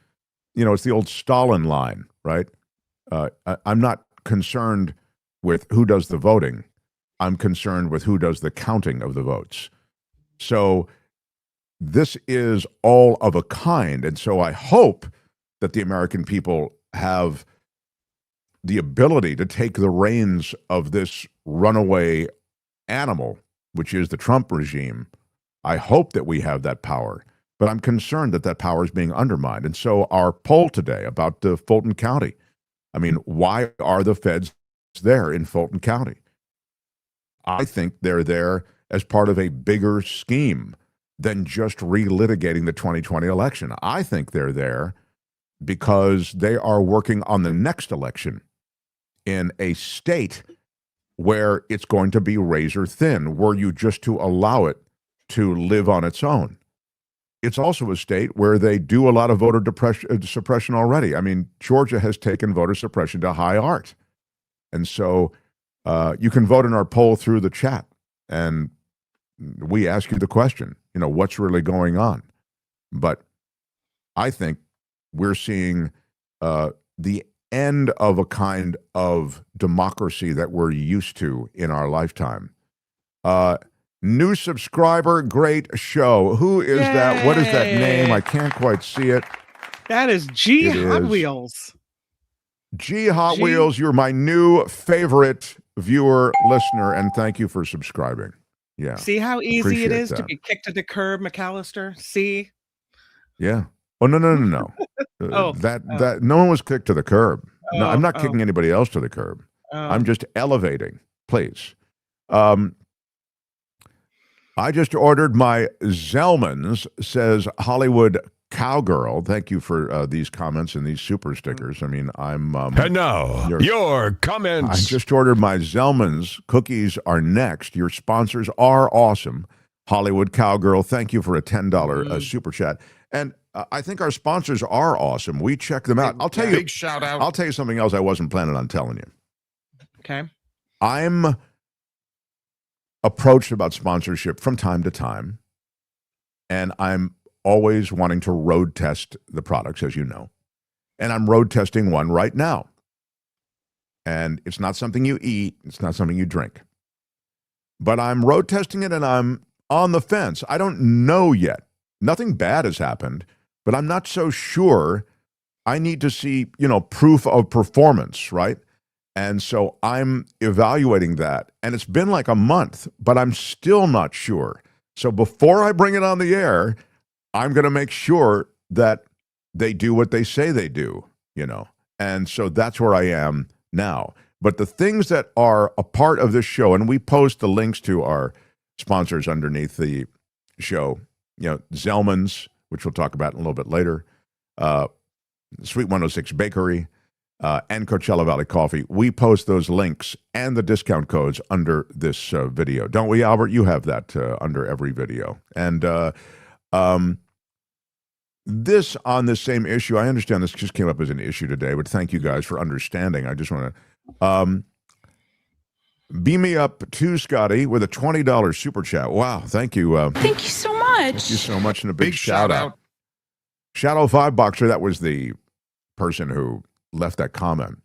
You know, it's the old Stalin line, right? I'm not concerned with who does the voting. I'm concerned with who does the counting of the votes. So this is all of a kind. And so I hope that the American people have the ability to take the reins of this runaway animal, which is the Trump regime. I hope that we have that power, but I'm concerned that that power is being undermined. And so our poll today about the Fulton County, I mean, why are the feds there in Fulton County? I think they're there as part of a bigger scheme than just relitigating the 2020 election. I think they're there because they are working on the next election in a state where it's going to be razor thin, were you just to allow it to live on its own. It's also a state where they do a lot of voter suppression already. I mean, Georgia has taken voter suppression to high art. And so you can vote in our poll through the chat. And we ask you the question, you know, what's really going on? But I think we're seeing the end of a kind of democracy that we're used to in our lifetime. New subscriber, great show. Who is that? What is that name? I can't quite see it. That is G Hot Wheels. G Hot Wheels, you're my new favorite viewer, listener, and thank you for subscribing. Yeah. See how easy it is to be kicked to the curb, McAllister? See? Yeah. Oh, no. That no one was kicked to the curb. No, I'm not kicking anybody else to the curb. I'm just elevating, please. I just ordered my Zelmins, says Hollywood Cowgirl. Thank you for these comments and these super stickers. I mean, I'm... and now, your comments. I just ordered my Zelmins. Cookies are next. Your sponsors are awesome. Hollywood Cowgirl, thank you for a $10 super chat. And I think our sponsors are awesome. We check them out. I'll tell you. Big shout out. I'll tell you something else I wasn't planning on telling you. Okay. I'm approached about sponsorship from time to time, and I'm always wanting to road test the products, as you know. And I'm road testing one right now. And it's not something you eat. It's not something you drink. But I'm road testing it, and I'm on the fence. I don't know yet. Nothing bad has happened, but I'm not so sure. I need to see, proof of performance, right? And so I'm evaluating that. And it's been like a month, but I'm still not sure. So before I bring it on the air, I'm going to make sure that they do what they say they do, And so that's where I am now. But the things that are a part of this show, and we post the links to our sponsors underneath the show, Zelmins, which we'll talk about in a little bit later, Sweet 106 Bakery, and Coachella Valley Coffee. We post those links and the discount codes under this video. Don't we, Albert? You have that under every video. And this on this same issue, I understand this just came up as an issue today, but thank you guys for understanding. I just want to beam me up to Scotty with a $20 super chat. Wow, thank you. Thank you so much. Thank you so much, and a big shout out. Shadow 5 Boxer, that was the person who left that comment.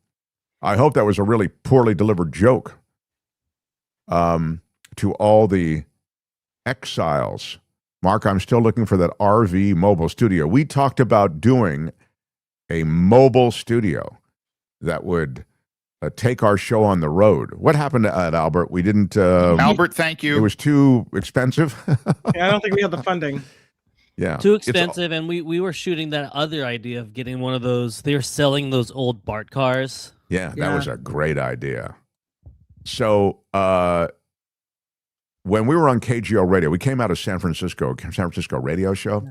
I hope that was a really poorly delivered joke to all the exiles. Mark, I'm still looking for that RV mobile studio. We talked about doing a mobile studio that would take our show on the road. What happened to that, Albert? We didn't... Albert, thank you. It was too expensive? Yeah, I don't think we had the funding. Yeah. Too expensive, and we were shooting that other idea of getting one of those. They were selling those old BART cars. Yeah, that was a great idea. So when we were on KGO Radio, we came out of San Francisco radio show,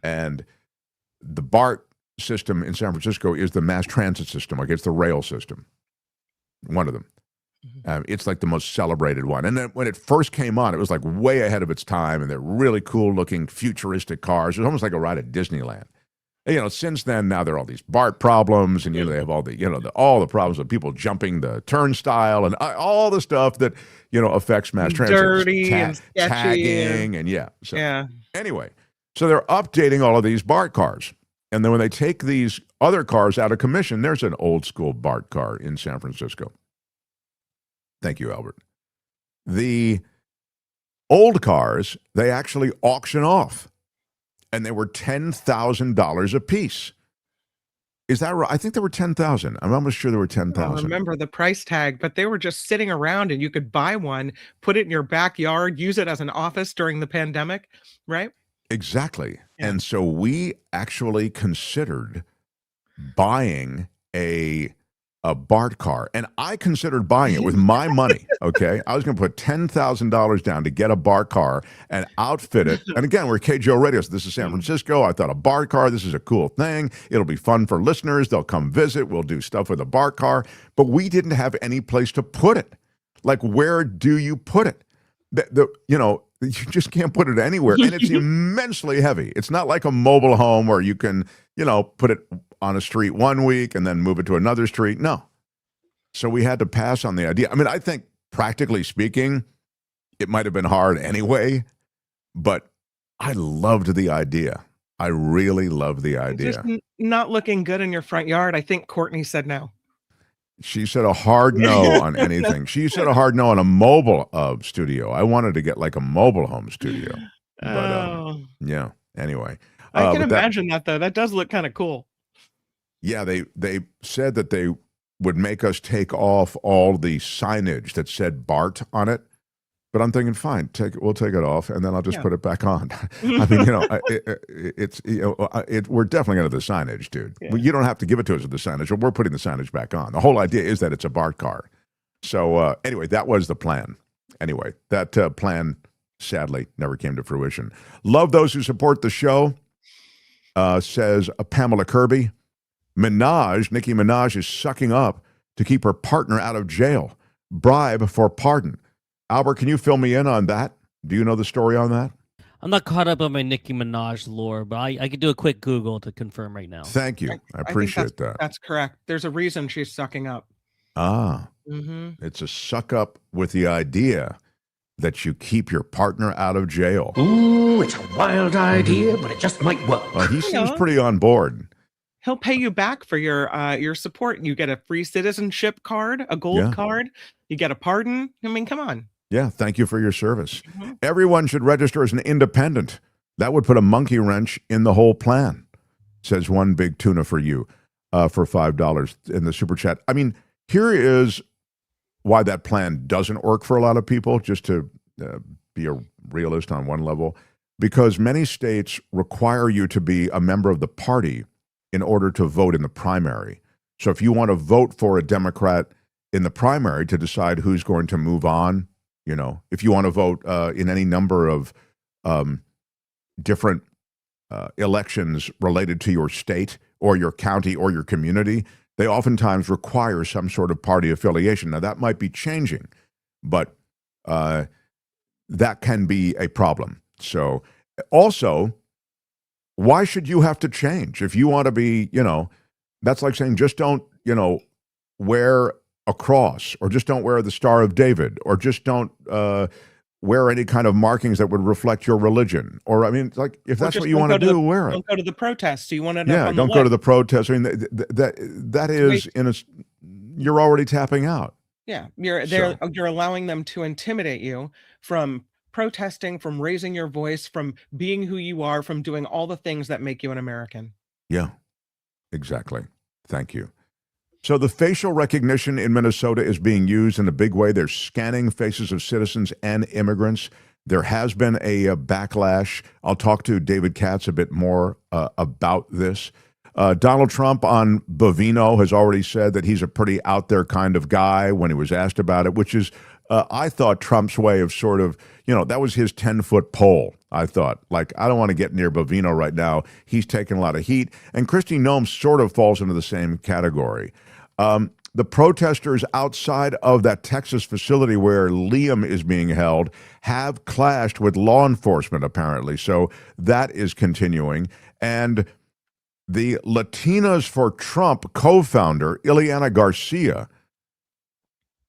and the BART system in San Francisco is the mass transit system. Like, it's the rail system, one of them. It's like the most celebrated one. And then when it first came on, it was like way ahead of its time, and they're really cool looking futuristic cars. It was almost like a ride at Disneyland. And, since then, now there are all these BART problems, and they have all the all the problems of people jumping the turnstile and all the stuff that affects mass transit. Dirty and sketchy tagging anyway, so they're updating all of these BART cars, and then when they take these other cars out of commission, there's an old school BART car in San Francisco. Thank you, Albert. The old cars, they actually auction off, and they were $10,000 a piece. Is that right? I think there were 10,000. I'm almost sure there were 10,000. I don't remember the price tag, but they were just sitting around, and you could buy one, put it in your backyard, use it as an office during the pandemic, right? Exactly. Yeah. And so we actually considered buying a BART car, and I considered buying it with my money. Okay, I was going to put $10,000 down to get a BART car and outfit it. And again, we're KJO Radio, so this is San Francisco. I thought a BART car, this is a cool thing. It'll be fun for listeners. They'll come visit. We'll do stuff with a BART car. But we didn't have any place to put it. Like, where do you put it? You just can't put it anywhere, and it's immensely heavy. It's not like a mobile home where you can, put it on a street one week and then move it to another street. No. So we had to pass on the idea. I mean, I think practically speaking, it might have been hard anyway, but I loved the idea. I really loved the idea. Just not looking good in your front yard. I think Courtney said no. She said a hard no on anything. She said a hard no on a mobile studio. I wanted to get like a mobile home studio. But, yeah, anyway. I can imagine that, though. That does look kind of cool. Yeah, they said that they would make us take off all the signage that said BART on it. But I'm thinking, fine, we'll take it off, and then I'll just put it back on. I mean, we're definitely going to the signage, dude. Yeah. You don't have to give it to us with the signage. We're putting the signage back on. The whole idea is that it's a BART car. So anyway, that was the plan. Anyway, that plan, sadly, never came to fruition. Love those who support the show, says Pamela Kirby. Nicki Minaj is sucking up to keep her partner out of jail. Bribe for pardon. Albert, can you fill me in on that? Do you know the story on that? I'm not caught up on my Nicki Minaj lore, but I could do a quick Google to confirm right now. Thank you. I appreciate that. That's correct. There's a reason she's sucking up. It's a suck up with the idea that you keep your partner out of jail. Ooh, it's a wild idea, but it just might work. He seems pretty on board. He'll pay you back for your support. You get a free citizenship card, a gold card. You get a pardon. I mean, come on. Yeah, thank you for your service. Everyone should register as an independent. That would put a monkey wrench in the whole plan, says One Big Tuna for you for $5 in the super chat. I mean, here is why that plan doesn't work for a lot of people, just to be a realist on one level, because many states require you to be a member of the party in order to vote in the primary. So if you want to vote for a Democrat in the primary to decide who's going to move on, if you want to vote in any number of different elections related to your state or your county or your community, they oftentimes require some sort of party affiliation. Now, that might be changing, but that can be a problem. So also, why should you have to change? If you want to be, that's like saying just don't, wear a cross, or just don't wear the Star of David, or just don't wear any kind of markings that would reflect your religion. Or, I mean, it's like, if that's what you want to do, wear it. Don't go to the protests. So you want to don't go to the protests. I mean, that is, you're already tapping out. Yeah, you're allowing them to intimidate you from protesting, from raising your voice, from being who you are, from doing all the things that make you an American. Yeah, exactly. Thank you. So the facial recognition in Minnesota is being used in a big way. They're scanning faces of citizens and immigrants. There has been a backlash. I'll talk to David Katz a bit more about this. Donald Trump on Bovino has already said that he's a pretty out there kind of guy when he was asked about it, which is, I thought, Trump's way of sort of, that was his 10-foot pole. I thought, like, I don't want to get near Bovino right now. He's taking a lot of heat. And Kristi Noem sort of falls into the same category. The protesters outside of that Texas facility where Liam is being held have clashed with law enforcement, apparently. So that is continuing. And the Latinas for Trump co-founder, Ileana Garcia,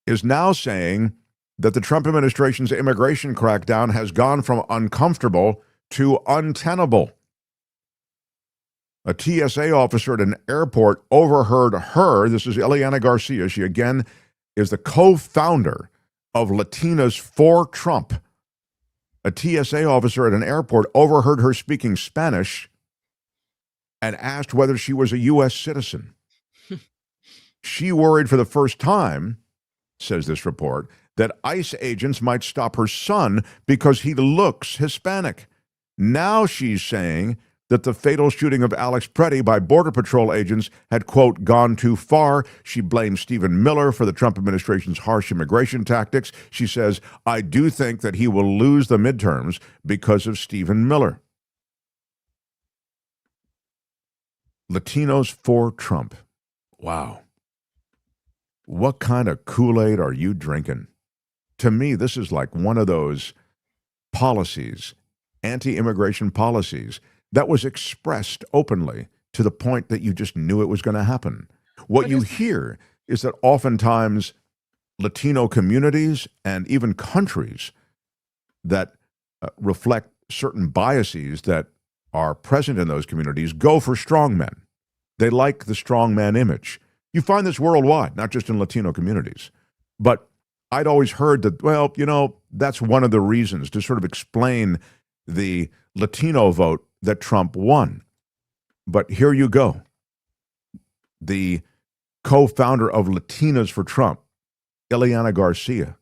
is now saying that the Trump administration's immigration crackdown has gone from uncomfortable to untenable. A TSA officer at an airport overheard her. This is Ileana Garcia. She, again, is the co-founder of Latinas for Trump. A TSA officer at an airport overheard her speaking Spanish and asked whether she was a U.S. citizen. She worried for the first time, says this report, that ICE agents might stop her son because he looks Hispanic. Now she's saying that the fatal shooting of Alex Preddy by Border Patrol agents had, quote, gone too far. She blames Stephen Miller for the Trump administration's harsh immigration tactics. She says, I do think that he will lose the midterms because of Stephen Miller. Latinos for Trump. Wow. What kind of Kool-Aid are you drinking? To me, this is like one of those policies, anti-immigration policies, that was expressed openly to the point that you just knew it was going to happen. What you hear is that oftentimes Latino communities and even countries that reflect certain biases that are present in those communities go for strongmen. They like the strongman image. You find this worldwide, not just in Latino communities. But I'd always heard that, well, that's one of the reasons to sort of explain the Latino vote that Trump won. But here you go. The co-founder of Latinas for Trump, Ileana Garcia,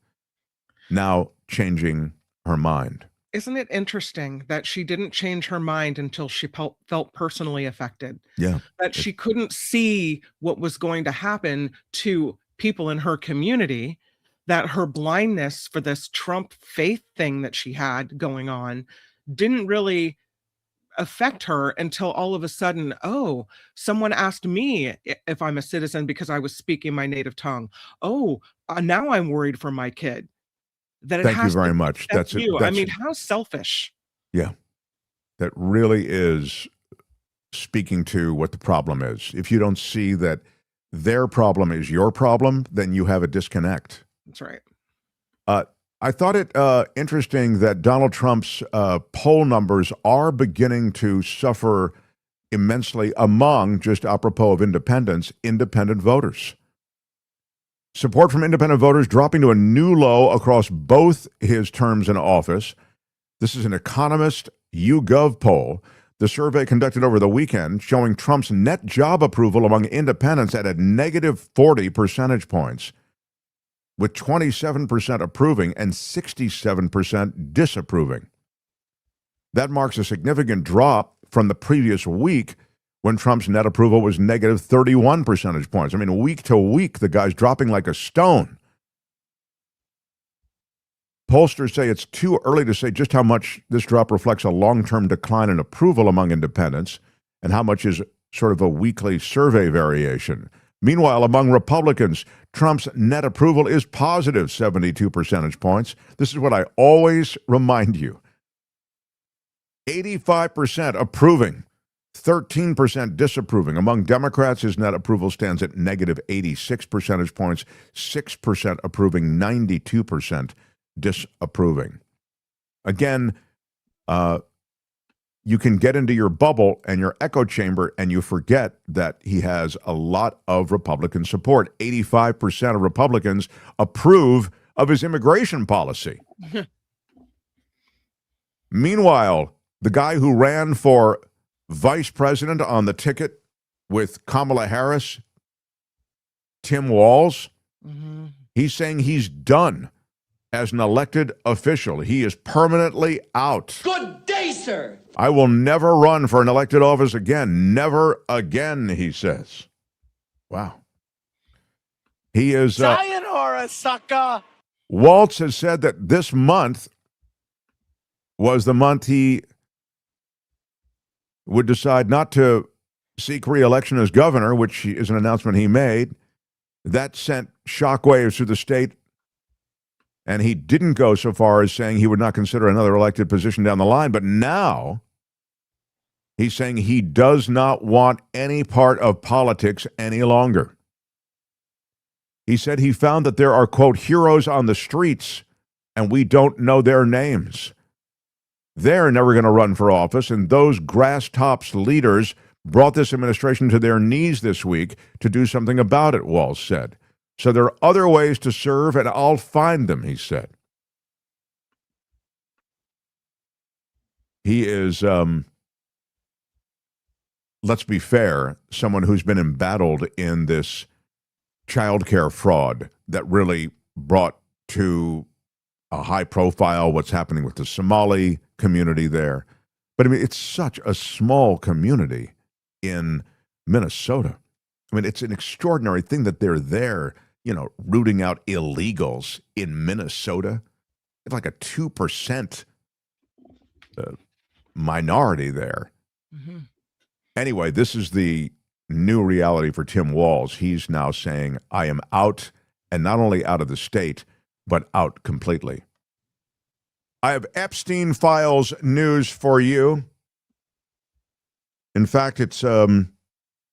now changing her mind. Isn't it interesting that she didn't change her mind until she felt personally affected? Yeah. That she couldn't see what was going to happen to people in her community, that her blindness for this Trump faith thing that she had going on didn't really affect her until all of a sudden, oh, someone asked me if I'm a citizen because I was speaking my native tongue. Oh, now I'm worried for my kid. That it Thank you has very to much. affect you. I mean, how selfish. Yeah. That really is speaking to what the problem is. If you don't see that their problem is your problem, then you have a disconnect. That's right. I thought it interesting that Donald Trump's poll numbers are beginning to suffer immensely among, just apropos of independents, independent voters. Support from independent voters dropping to a new low across both his terms in office. This is an Economist YouGov poll. The survey conducted over the weekend showing Trump's net job approval among independents at a negative 40 percentage points, with 27% approving and 67% disapproving. That marks a significant drop from the previous week when Trump's net approval was negative 31 percentage points. I mean, week to week, the guy's dropping like a stone. Pollsters say it's too early to say just how much this drop reflects a long-term decline in approval among independents and how much is sort of a weekly survey variation. Meanwhile, among Republicans, Trump's net approval is positive 72 percentage points. This is what I always remind you. 85% approving, 13% disapproving. Among Democrats, his net approval stands at negative 86 percentage points, 6% approving, 92% disapproving. Again, you can get into your bubble and your echo chamber and you forget that he has a lot of Republican support. 85% of Republicans approve of his immigration policy. Meanwhile, the guy who ran for vice president on the ticket with Kamala Harris, Tim Walz, he's saying he's done as an elected official. He is permanently out. Good day, sir. I will never run for an elected office again. Never again, he says. Wow. He is... Sayonara, sucker. Walz has said that this month was the month he would decide not to seek re-election as governor, which is an announcement he made. That sent shockwaves through the state, and he didn't go so far as saying he would not consider another elected position down the line. But now he's saying he does not want any part of politics any longer. He said he found that there are, quote, heroes on the streets, and we don't know their names. They're never going to run for office, and those grass tops leaders brought this administration to their knees this week to do something about it, Walz said. So there are other ways to serve, and I'll find them, he said. He is, let's be fair, someone who's been embattled in this childcare fraud that really brought to a high profile what's happening with the Somali community there. But I mean, it's such a small community in Minnesota. I mean, it's an extraordinary thing that they're there, you know, rooting out illegals in Minnesota. It's like a 2% minority there. Anyway, this is the new reality for Tim Walz. He's now saying, I am out, and not only out of the state, but out completely. I have Epstein Files news for you. In fact, it's kind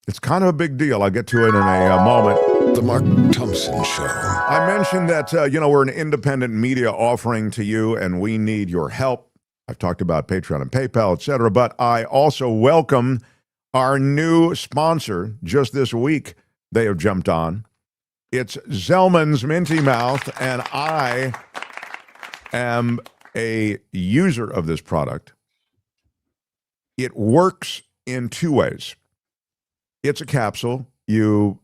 of a big deal. I'll get to it in a moment. The Mark Thompson Show. I mentioned that, we're an independent media offering to you, and we need your help. I've talked about Patreon and PayPal, etc., but I also welcome our new sponsor. Just this week, they have jumped on. It's Zelmins Minty Mouth, and I am a user of this product. It works in two ways. It's a capsule. You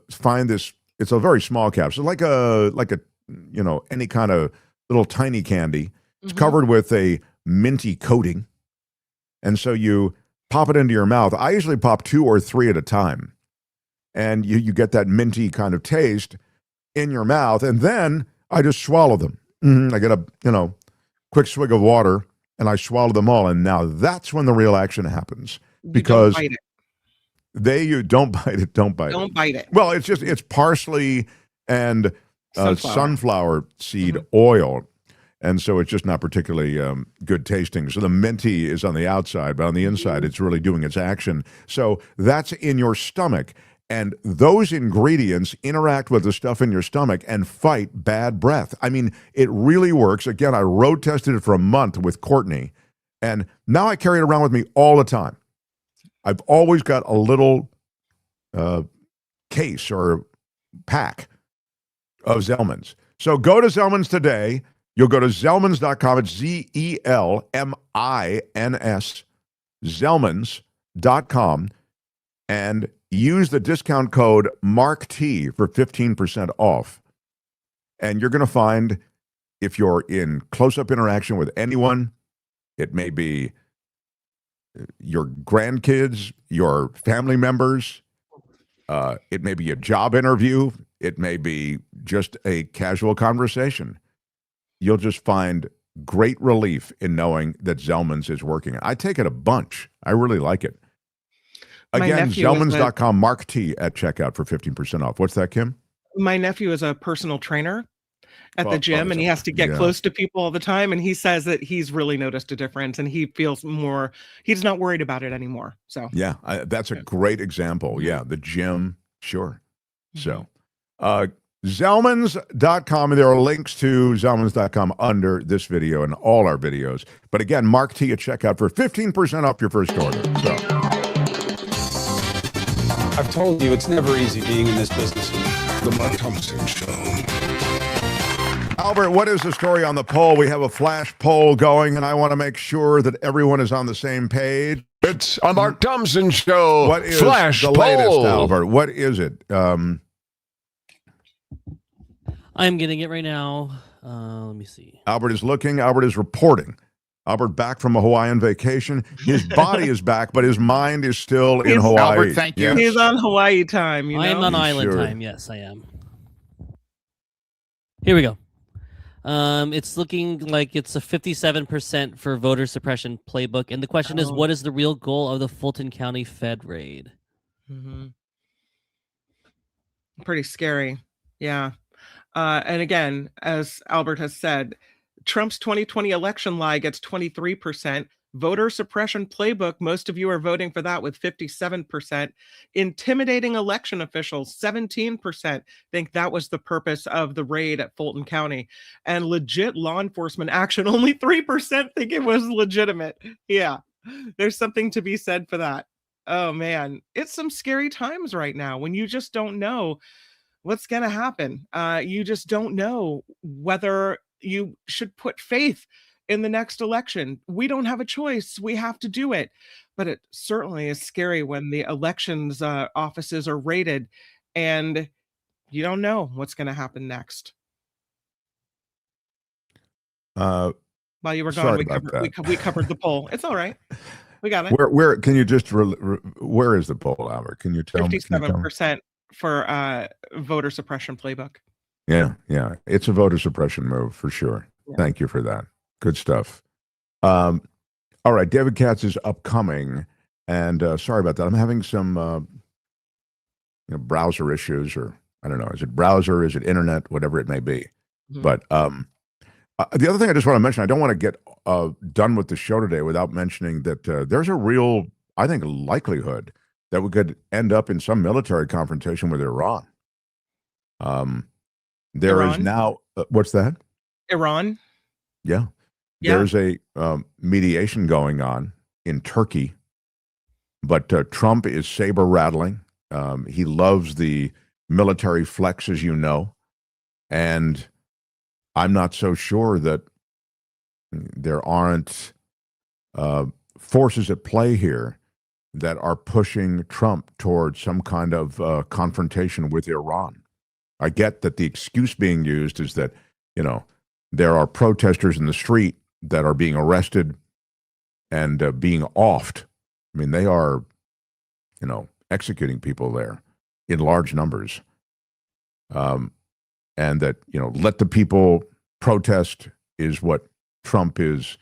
find this. It's a very small capsule, like a any kind of little tiny candy. It's covered with a minty coating, and so you pop it into your mouth. I usually pop 2 or 3 at a time, and you get that minty kind of taste in your mouth, and then I just swallow them. I get a quick swig of water, and I swallow them all, and now that's when the real action happens. Because don't bite it. Don't bite it. Don't bite it. Well, it's parsley and sunflower seed oil, and so it's just not particularly good tasting. So the minty is on the outside, but on the inside, it's really doing its action. So that's in your stomach. And those ingredients interact with the stuff in your stomach and fight bad breath. I mean, it really works. Again, I road tested it for a month with Courtney, and now I carry it around with me all the time. I've always got a little case or pack of Zelmins. So go to Zelmins today. You'll go to Zelmins.com. It's Zelmins, Zelmins.com, and use the discount code MARKT for 15% off. And you're going to find, if you're in close-up interaction with anyone, it may be your grandkids, your family members. It may be a job interview. It may be just a casual conversation. You'll just find great relief in knowing that Zelmins is working. I take it a bunch. I really like it. Again, Zelmins.com, Mark T at checkout for 15% off. What's that, Kim? My nephew is a personal trainer at the gym, and he has to get close to people all the time. And he says that he's really noticed a difference, and he feels more, he's not worried about it anymore. So yeah, that's a great example. Yeah, the gym, sure. So Zelmins.com, and there are links to Zelmins.com under this video and all our videos. But again, Mark T at checkout for 15% off your first order. So I've told you it's never easy being in this business. The Mark Thompson Show. Albert, what is the story on the poll? We have a flash poll going, and I want to make sure that everyone is on the same page. It's a Mark Thompson Show. What is flash the poll. latest, Albert? What is it? I'm getting it right now. Let me see. Albert is looking. Albert is reporting. Albert back from a Hawaiian vacation. His body is back, but his mind is still in Hawaii. Albert, thank you. Yes. He's on Hawaii time. I am on island time. Yes, I am. Here we go. It's looking like it's a 57% for voter suppression playbook. And the question is, what is the real goal of the Fulton County Fed raid? Pretty scary. Yeah. And again, as Albert has said, Trump's 2020 election lie gets 23%. Voter suppression playbook, most of you are voting for that with 57%. Intimidating election officials, 17% think that was the purpose of the raid at Fulton County. And legit law enforcement action, only 3% think it was legitimate. Yeah, there's something to be said for that. Oh man, it's some scary times right now when you just don't know what's going to happen. You just don't know whether you should put faith in the next election. We don't have a choice. We have to do it. But it certainly is scary when the elections offices are raided and you don't know what's going to happen next. While you were gone, we covered the poll. It's all right. We got it. Where can you just where is the poll, Albert? Can you tell me? 57% for voter suppression playbook. Yeah, it's a voter suppression move for sure. Yeah. Thank you for that. Good stuff. All right, David Katz is upcoming, and sorry about that. I'm having some browser issues, or I don't know. Is it browser? Is it internet? Whatever it may be. But the other thing I just want to mention, I don't want to get done with the show today without mentioning that there's a real, I think, likelihood that we could end up in some military confrontation with Iran. There is now, what's that? Iran? Yeah. There's a mediation going on in Turkey, but Trump is saber rattling. He loves the military flex, as you know, and I'm not so sure that there aren't forces at play here that are pushing Trump towards some kind of confrontation with Iran. I get that the excuse being used is that, there are protesters in the street that are being arrested and being offed. I mean, they are, executing people there in large numbers. And that, let the people protest is what Trump is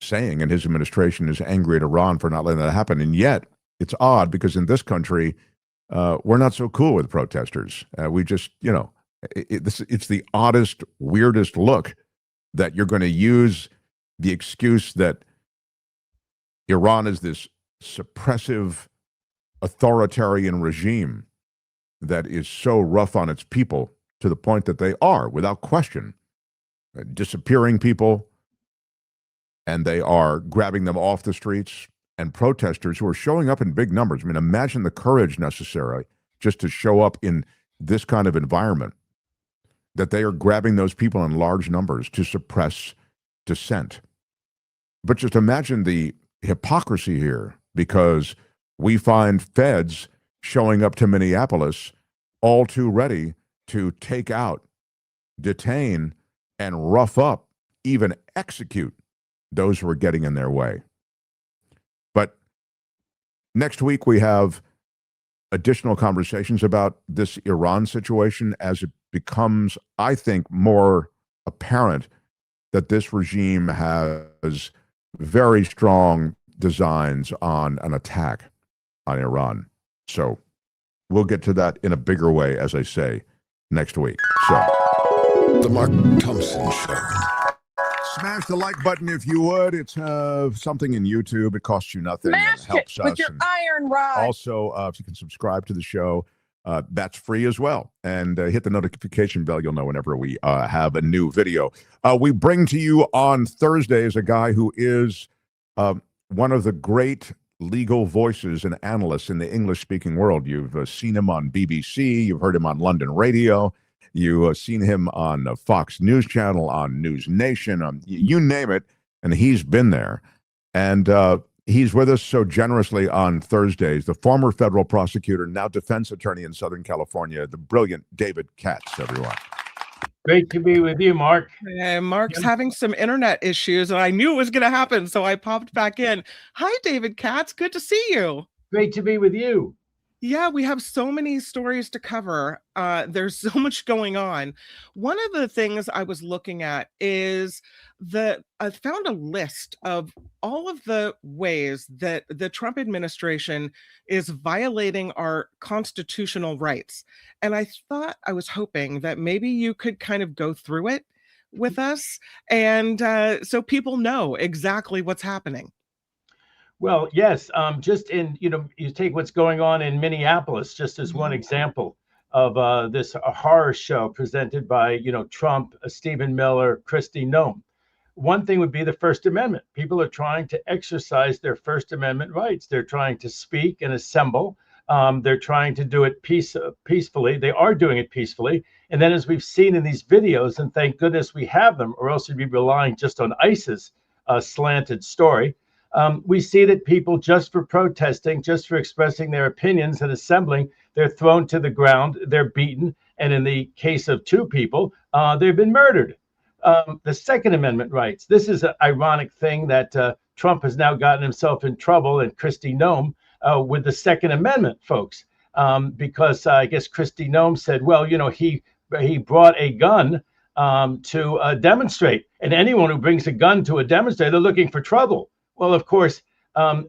saying, and his administration is angry at Iran for not letting that happen. And yet, it's odd because in this country, we're not so cool with protesters. We just, it's the oddest, weirdest look that you're going to use the excuse that Iran is this suppressive, authoritarian regime that is so rough on its people to the point that they are, without question, disappearing people, and they are grabbing them off the streets, and protesters who are showing up in big numbers. I mean, imagine the courage necessary just to show up in this kind of environment, that they are grabbing those people in large numbers to suppress dissent. But just imagine the hypocrisy here, because we find feds showing up to Minneapolis all too ready to take out, detain, and rough up, even execute those who are getting in their way. But Next week, we have additional conversations about this Iran situation as it becomes, I think, more apparent that this regime has very strong designs on an attack on Iran. So we'll get to that in a bigger way, as I say, next week. So, The Mark Thompson Show. Smash the like button if you would. It's something in YouTube. It costs you nothing. Smash it helps it with your and iron rod. Also, if you can subscribe to the show, that's free as well. And hit the notification bell. You'll know whenever we have a new video. We bring to you on Thursdays a guy who is one of the great legal voices and analysts in the English-speaking world. You've seen him on BBC. You've heard him on London radio. You've seen him on Fox News Channel, on News Nation, on you name it, and he's been there. And he's with us so generously on Thursdays. The former federal prosecutor, now defense attorney in Southern California, the brilliant David Katz, everyone. Great to be with you, Mark. Mark's having some internet issues, and I knew it was going to happen, so I popped back in. Hi, David Katz. Good to see you. Great to be with you. Yeah, we have so many stories to cover. There's so much going on. One of the things I was looking at is I found a list of all of the ways that the Trump administration is violating our constitutional rights. And I was hoping that maybe you could kind of go through it with us, and so people know exactly what's happening. Well, yes, just you take what's going on in Minneapolis, just as one example of this horror show presented by, Trump, Stephen Miller, Kristi Noem. One thing would be the First Amendment. People are trying to exercise their First Amendment rights. They're trying to speak and assemble. They're trying to do it peacefully. They are doing it peacefully. And then, as we've seen in these videos, and thank goodness we have them, or else we'd be relying just on ICE's slanted story. We see that people, just for protesting, just for expressing their opinions and assembling, they're thrown to the ground, they're beaten, and in the case of two people, they've been murdered. The Second Amendment rights. This is an ironic thing that Trump has now gotten himself in trouble, and Kristi Noem, with the Second Amendment, folks, because I guess Kristi Noem said, well, he brought a gun to demonstrate, and anyone who brings a gun to a demonstrator, they're looking for trouble. Well, of course,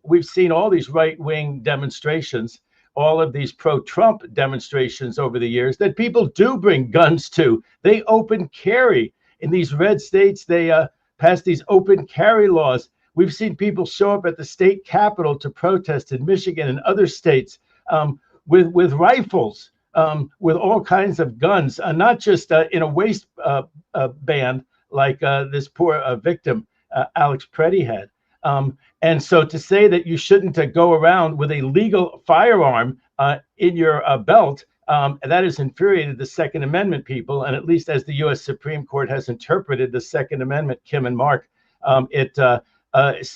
we've seen all these right-wing demonstrations, all of these pro-Trump demonstrations over the years that people do bring guns to. They open carry. In these red states, they pass these open carry laws. We've seen people show up at the state capitol to protest in Michigan and other states with rifles, with all kinds of guns, not just in a waistband like this poor victim, Alex Preddy, had. And so to say that you shouldn't go around with a legal firearm in your belt, that has infuriated the Second Amendment people. And at least as the U.S. Supreme Court has interpreted the Second Amendment, Kim and Mark, it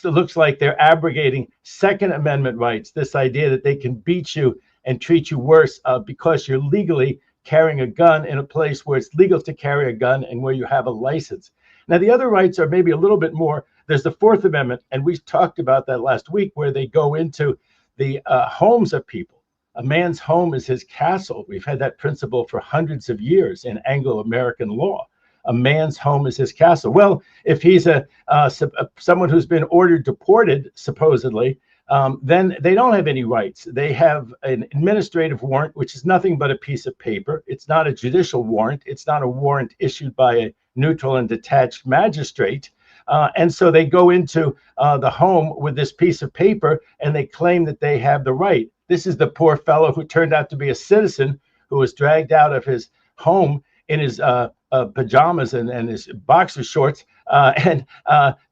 looks like they're abrogating Second Amendment rights, this idea that they can beat you and treat you worse because you're legally carrying a gun in a place where it's legal to carry a gun and where you have a license. Now, the other rights are maybe a little bit more. There's the Fourth Amendment, and we talked about that last week, where they go into the homes of people. A man's home is his castle. We've had that principle for hundreds of years in Anglo-American law. A man's home is his castle. Well, if he's someone who's been ordered deported, supposedly, then they don't have any rights. They have an administrative warrant, which is nothing but a piece of paper. It's not a judicial warrant. It's not a warrant issued by a neutral and detached magistrate. And so they go into the home with this piece of paper and they claim that they have the right. This is the poor fellow who turned out to be a citizen who was dragged out of his home in his pajamas and his boxer shorts. And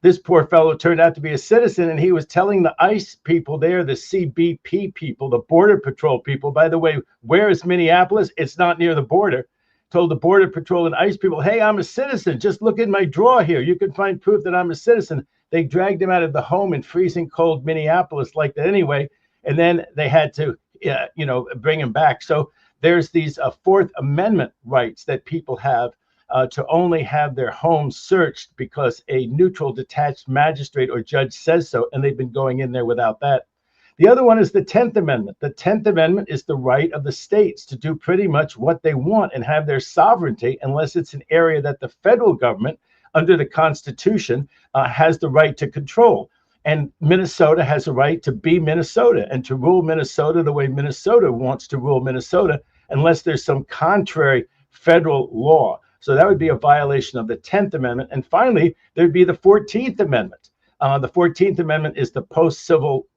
this poor fellow turned out to be a citizen, and he was telling the ICE people there, the CBP people, the Border Patrol people, by the way, where is Minneapolis? It's not near the border. Told the Border Patrol and ICE people, hey, I'm a citizen. Just look in my drawer here. You can find proof that I'm a citizen. They dragged him out of the home in freezing cold Minneapolis like that anyway. And then they had to, bring him back. So there's these Fourth Amendment rights that people have to only have their homes searched because a neutral, detached magistrate or judge says so. And they've been going in there without that. The other one is the 10th Amendment. The 10th Amendment is the right of the states to do pretty much what they want and have their sovereignty, unless it's an area that the federal government, under the Constitution, has the right to control. And Minnesota has a right to be Minnesota and to rule Minnesota the way Minnesota wants to rule Minnesota, unless there's some contrary federal law. So that would be a violation of the 10th Amendment. And finally, there'd be the 14th Amendment. The 14th Amendment is the post-Civil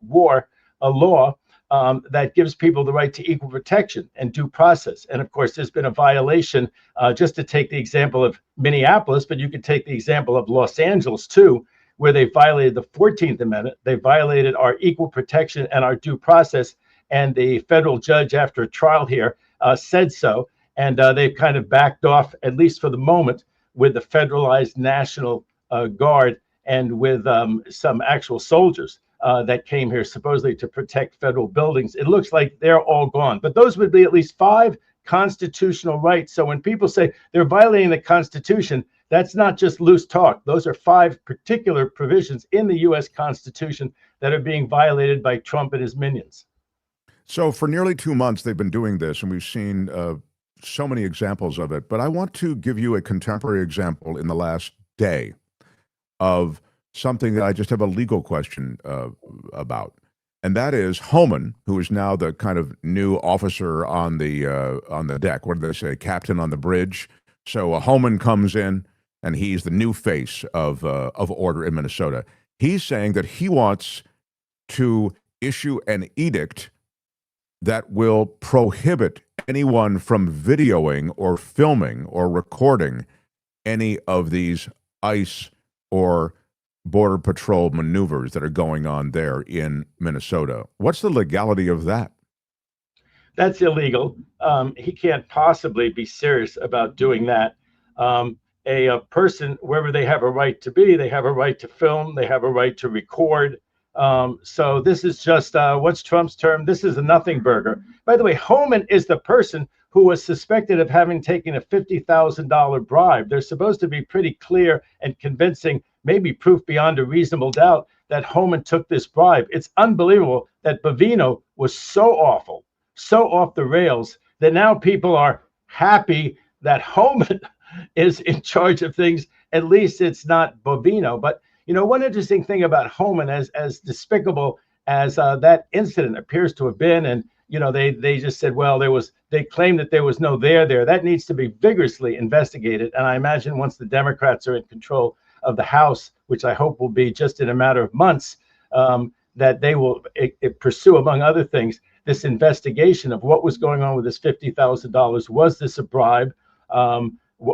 War law that gives people the right to equal protection and due process. And of course, there's been a violation, just to take the example of Minneapolis, but you could take the example of Los Angeles too, where they violated the 14th Amendment. They violated our equal protection and our due process. And the federal judge, after a trial here, said so. And they've kind of backed off, at least for the moment, with the federalized National Guard and with some actual soldiers that came here supposedly to protect federal buildings. It looks like they're all gone. But those would be at least 5 constitutional rights. So when people say they're violating the Constitution, that's not just loose talk. Those are 5 particular provisions in the U.S. Constitution that are being violated by Trump and his minions. So for nearly 2 months, they've been doing this, and we've seen so many examples of it. But I want to give you a contemporary example in the last day of something that I just have a legal question about. And that is Homan, who is now the kind of new officer on the deck. What do they say? Captain on the bridge. So Homan comes in, and he's the new face of order in Minnesota. He's saying that he wants to issue an edict that will prohibit anyone from videoing or filming or recording any of these ICE or Border Patrol maneuvers that are going on there in Minnesota. What's the legality of that? That's illegal. He can't possibly be serious about doing that. A person, wherever they have a right to be, they have a right to film, they have a right to record. So this is just, what's Trump's term? This is a nothing burger. By the way, Homan is the person who was suspected of having taken a $50,000 bribe. They're supposed to be pretty clear and convincing, maybe proof beyond a reasonable doubt, that Homan took this bribe. It's unbelievable that Bovino was so awful, so off the rails, that now people are happy that Homan is in charge of things. At least it's not Bovino. But you know, one interesting thing about Homan, as despicable as that incident appears to have been, and you know, they just said, well, they claimed that there was no there. That needs to be vigorously investigated. And I imagine once the Democrats are in control of the House, which I hope will be just in a matter of months, that they will pursue, among other things, this investigation of what was going on with this $50,000. Was this a bribe?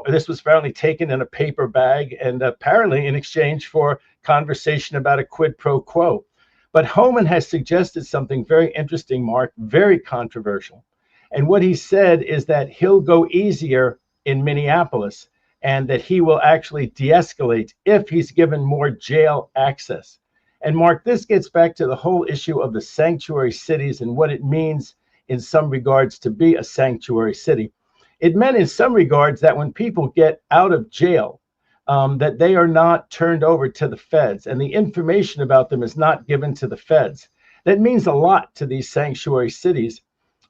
This was apparently taken in a paper bag and apparently in exchange for conversation about a quid pro quo. But Homan has suggested something very interesting, Mark, very controversial. And what he said is that he'll go easier in Minneapolis and that he will actually de-escalate if he's given more jail access. And Mark, this gets back to the whole issue of the sanctuary cities and what it means in some regards to be a sanctuary city. It meant in some regards that when people get out of jail, that they are not turned over to the feds and the information about them is not given to the feds. That means a lot to these sanctuary cities.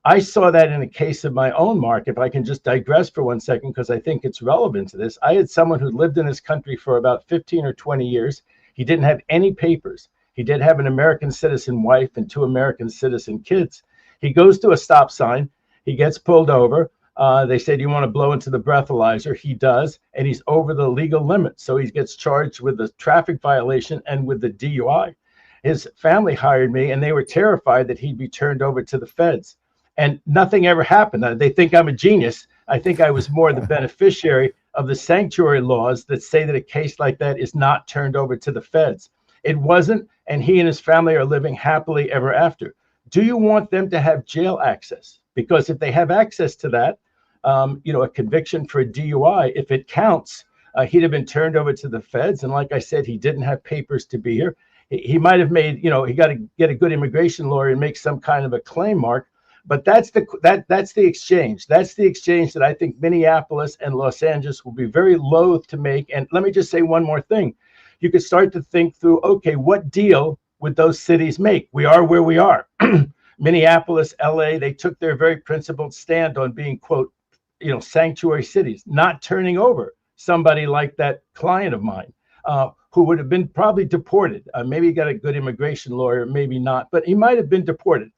I saw that in a case of my own, Mark, if I can just digress for 1 second, because I think it's relevant to this. I had someone who lived in this country for about 15 or 20 years. He didn't have any papers. He did have an American citizen wife and 2 American citizen kids. He goes to a stop sign. He gets pulled over. They said, you want to blow into the breathalyzer? He does, and he's over the legal limit. So he gets charged with the traffic violation and with the DUI. His family hired me, and they were terrified that he'd be turned over to the feds. And nothing ever happened. They think I'm a genius. I think I was more the beneficiary of the sanctuary laws that say that a case like that is not turned over to the feds. It wasn't, and he and his family are living happily ever after. Do you want them to have jail access? Because if they have access to that, a conviction for a DUI, if it counts, he'd have been turned over to the feds. And like I said, he didn't have papers to be here. He might have made, he got to get a good immigration lawyer and make some kind of a claim, Mark. But that's the exchange. That's the exchange that I think Minneapolis and Los Angeles will be very loath to make. And let me just say one more thing. You could start to think through, okay, what deal would those cities make? We are where we are. Minneapolis, LA, they took their very principled stand on being, quote, sanctuary cities, not turning over somebody like that client of mine, who would have been probably deported. Maybe he got a good immigration lawyer, maybe not, but he might have been deported.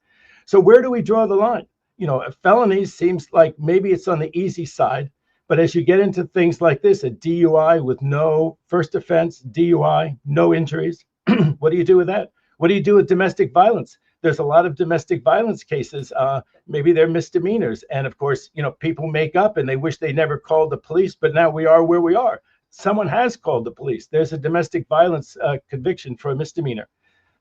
So where do we draw the line? Felonies seems like maybe it's on the easy side, but as you get into things like this, a DUI with no first offense, DUI, no injuries, what do you do with that? What do you do with domestic violence? There's a lot of domestic violence cases. Maybe they're misdemeanors. And of course, people make up and they wish they never called the police, but now we are where we are. Someone has called the police. There's a domestic violence conviction for a misdemeanor.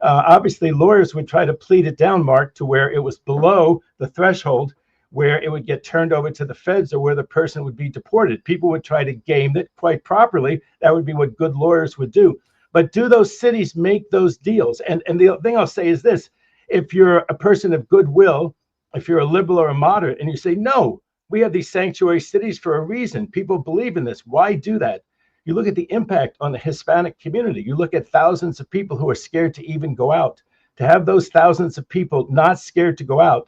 Obviously, lawyers would try to plead it down, Mark, to where it was below the threshold where it would get turned over to the feds or where the person would be deported. People would try to game it quite properly. That would be what good lawyers would do. But do those cities make those deals? And the thing I'll say is this. If you're a person of goodwill, if you're a liberal or a moderate, and you say, no, we have these sanctuary cities for a reason. People believe in this. Why do that? You look at the impact on the Hispanic community. You look at thousands of people who are scared to even go out. To have those thousands of people not scared to go out,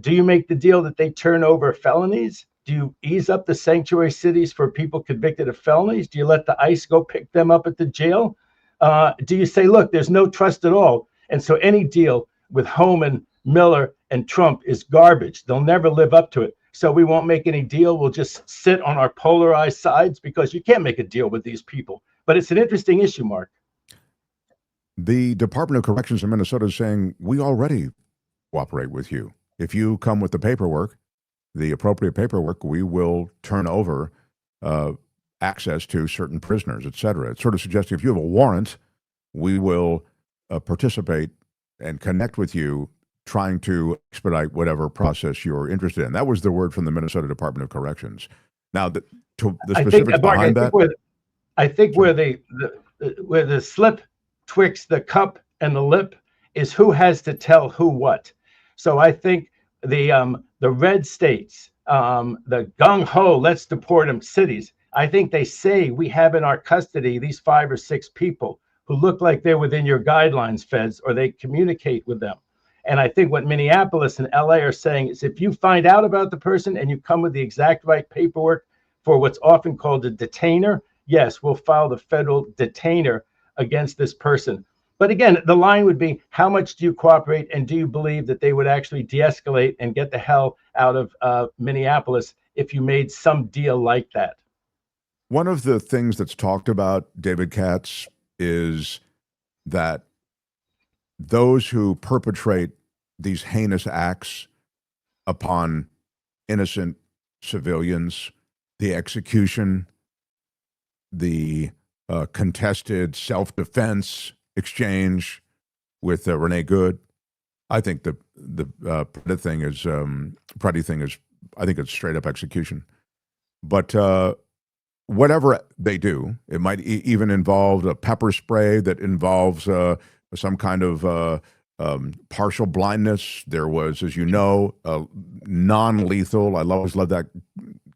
do you make the deal that they turn over felonies? Do you ease up the sanctuary cities for people convicted of felonies? Do you let the ICE go pick them up at the jail? Do you say, look, there's no trust at all, and so any deal with Homan, Miller, and Trump is garbage. They'll never live up to it. So we won't make any deal. We'll just sit on our polarized sides because you can't make a deal with these people. But it's an interesting issue, Mark. The Department of Corrections in Minnesota is saying, we already cooperate with you. If you come with the paperwork, the appropriate paperwork, we will turn over access to certain prisoners, et cetera. It's sort of suggesting if you have a warrant, we will participate and connect with you, trying to expedite whatever process you're interested in. That was the word from the Minnesota Department of Corrections. Now, the specifics behind that. I think where the slip twixt the cup and the lip is who has to tell who what. So I think the red states, the gung-ho, let's deport them cities, I think they say we have in our custody these 5 or 6 people who look like they're within your guidelines, feds, or they communicate with them. And I think what Minneapolis and LA are saying is if you find out about the person and you come with the exact right paperwork for what's often called a detainer, yes, we'll file the federal detainer against this person. But again, the line would be, how much do you cooperate, and do you believe that they would actually de-escalate and get the hell out of Minneapolis if you made some deal like that? One of the things that's talked about, David Katz, is that those who perpetrate these heinous acts upon innocent civilians, the execution, the contested self-defense exchange with Renee Good, I think the Preddy thing is, I think it's straight up execution. But whatever they do, it might even involve a pepper spray that involves some kind of partial blindness. There was, as you know, non-lethal. I always love that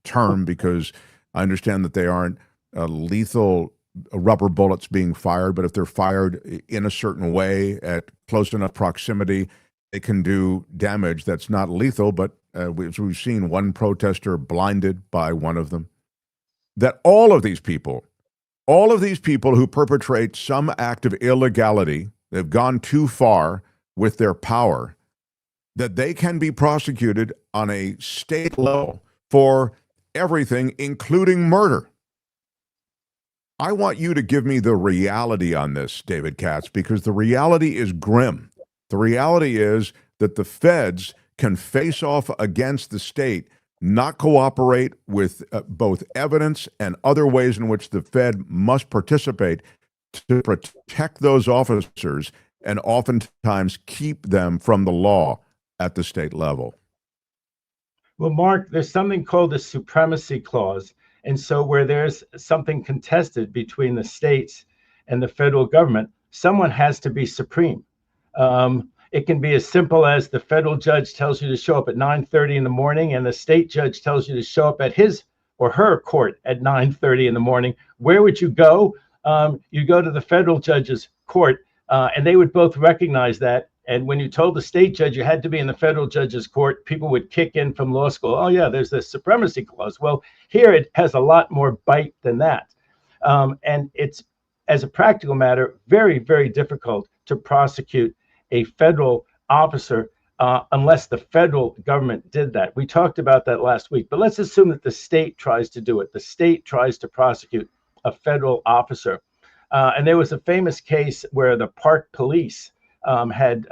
term because I understand that they aren't lethal rubber bullets being fired, but if they're fired in a certain way at close enough proximity, they can do damage that's not lethal, but we've seen one protester blinded by one of them. That all of these people who perpetrate some act of illegality, they've gone too far with their power, that they can be prosecuted on a state level for everything, including murder. I want you to give me the reality on this, David Katz, because the reality is grim. The reality is that the feds can face off against the state, not cooperate with both evidence and other ways in which the Fed must participate to protect those officers and oftentimes keep them from the law at the state level. Well, Mark, there's something called the supremacy clause. And so where there's something contested between the states and the federal government, someone has to be supreme. It can be as simple as the federal judge tells you to show up at 9:30 in the morning and the state judge tells you to show up at his or her court at 9:30 in the morning. Where would you go? You go to the federal judge's court. And they would both recognize that. And when you told the state judge you had to be in the federal judge's court, people would kick in from law school. Oh, yeah, there's the supremacy clause. Well, here it has a lot more bite than that. And it's, as a practical matter, very, very difficult to prosecute a federal officer unless the federal government did that. We talked about that last week, but let's assume that the state tries to do it. The state tries to prosecute a federal officer. And there was a famous case where the park police had,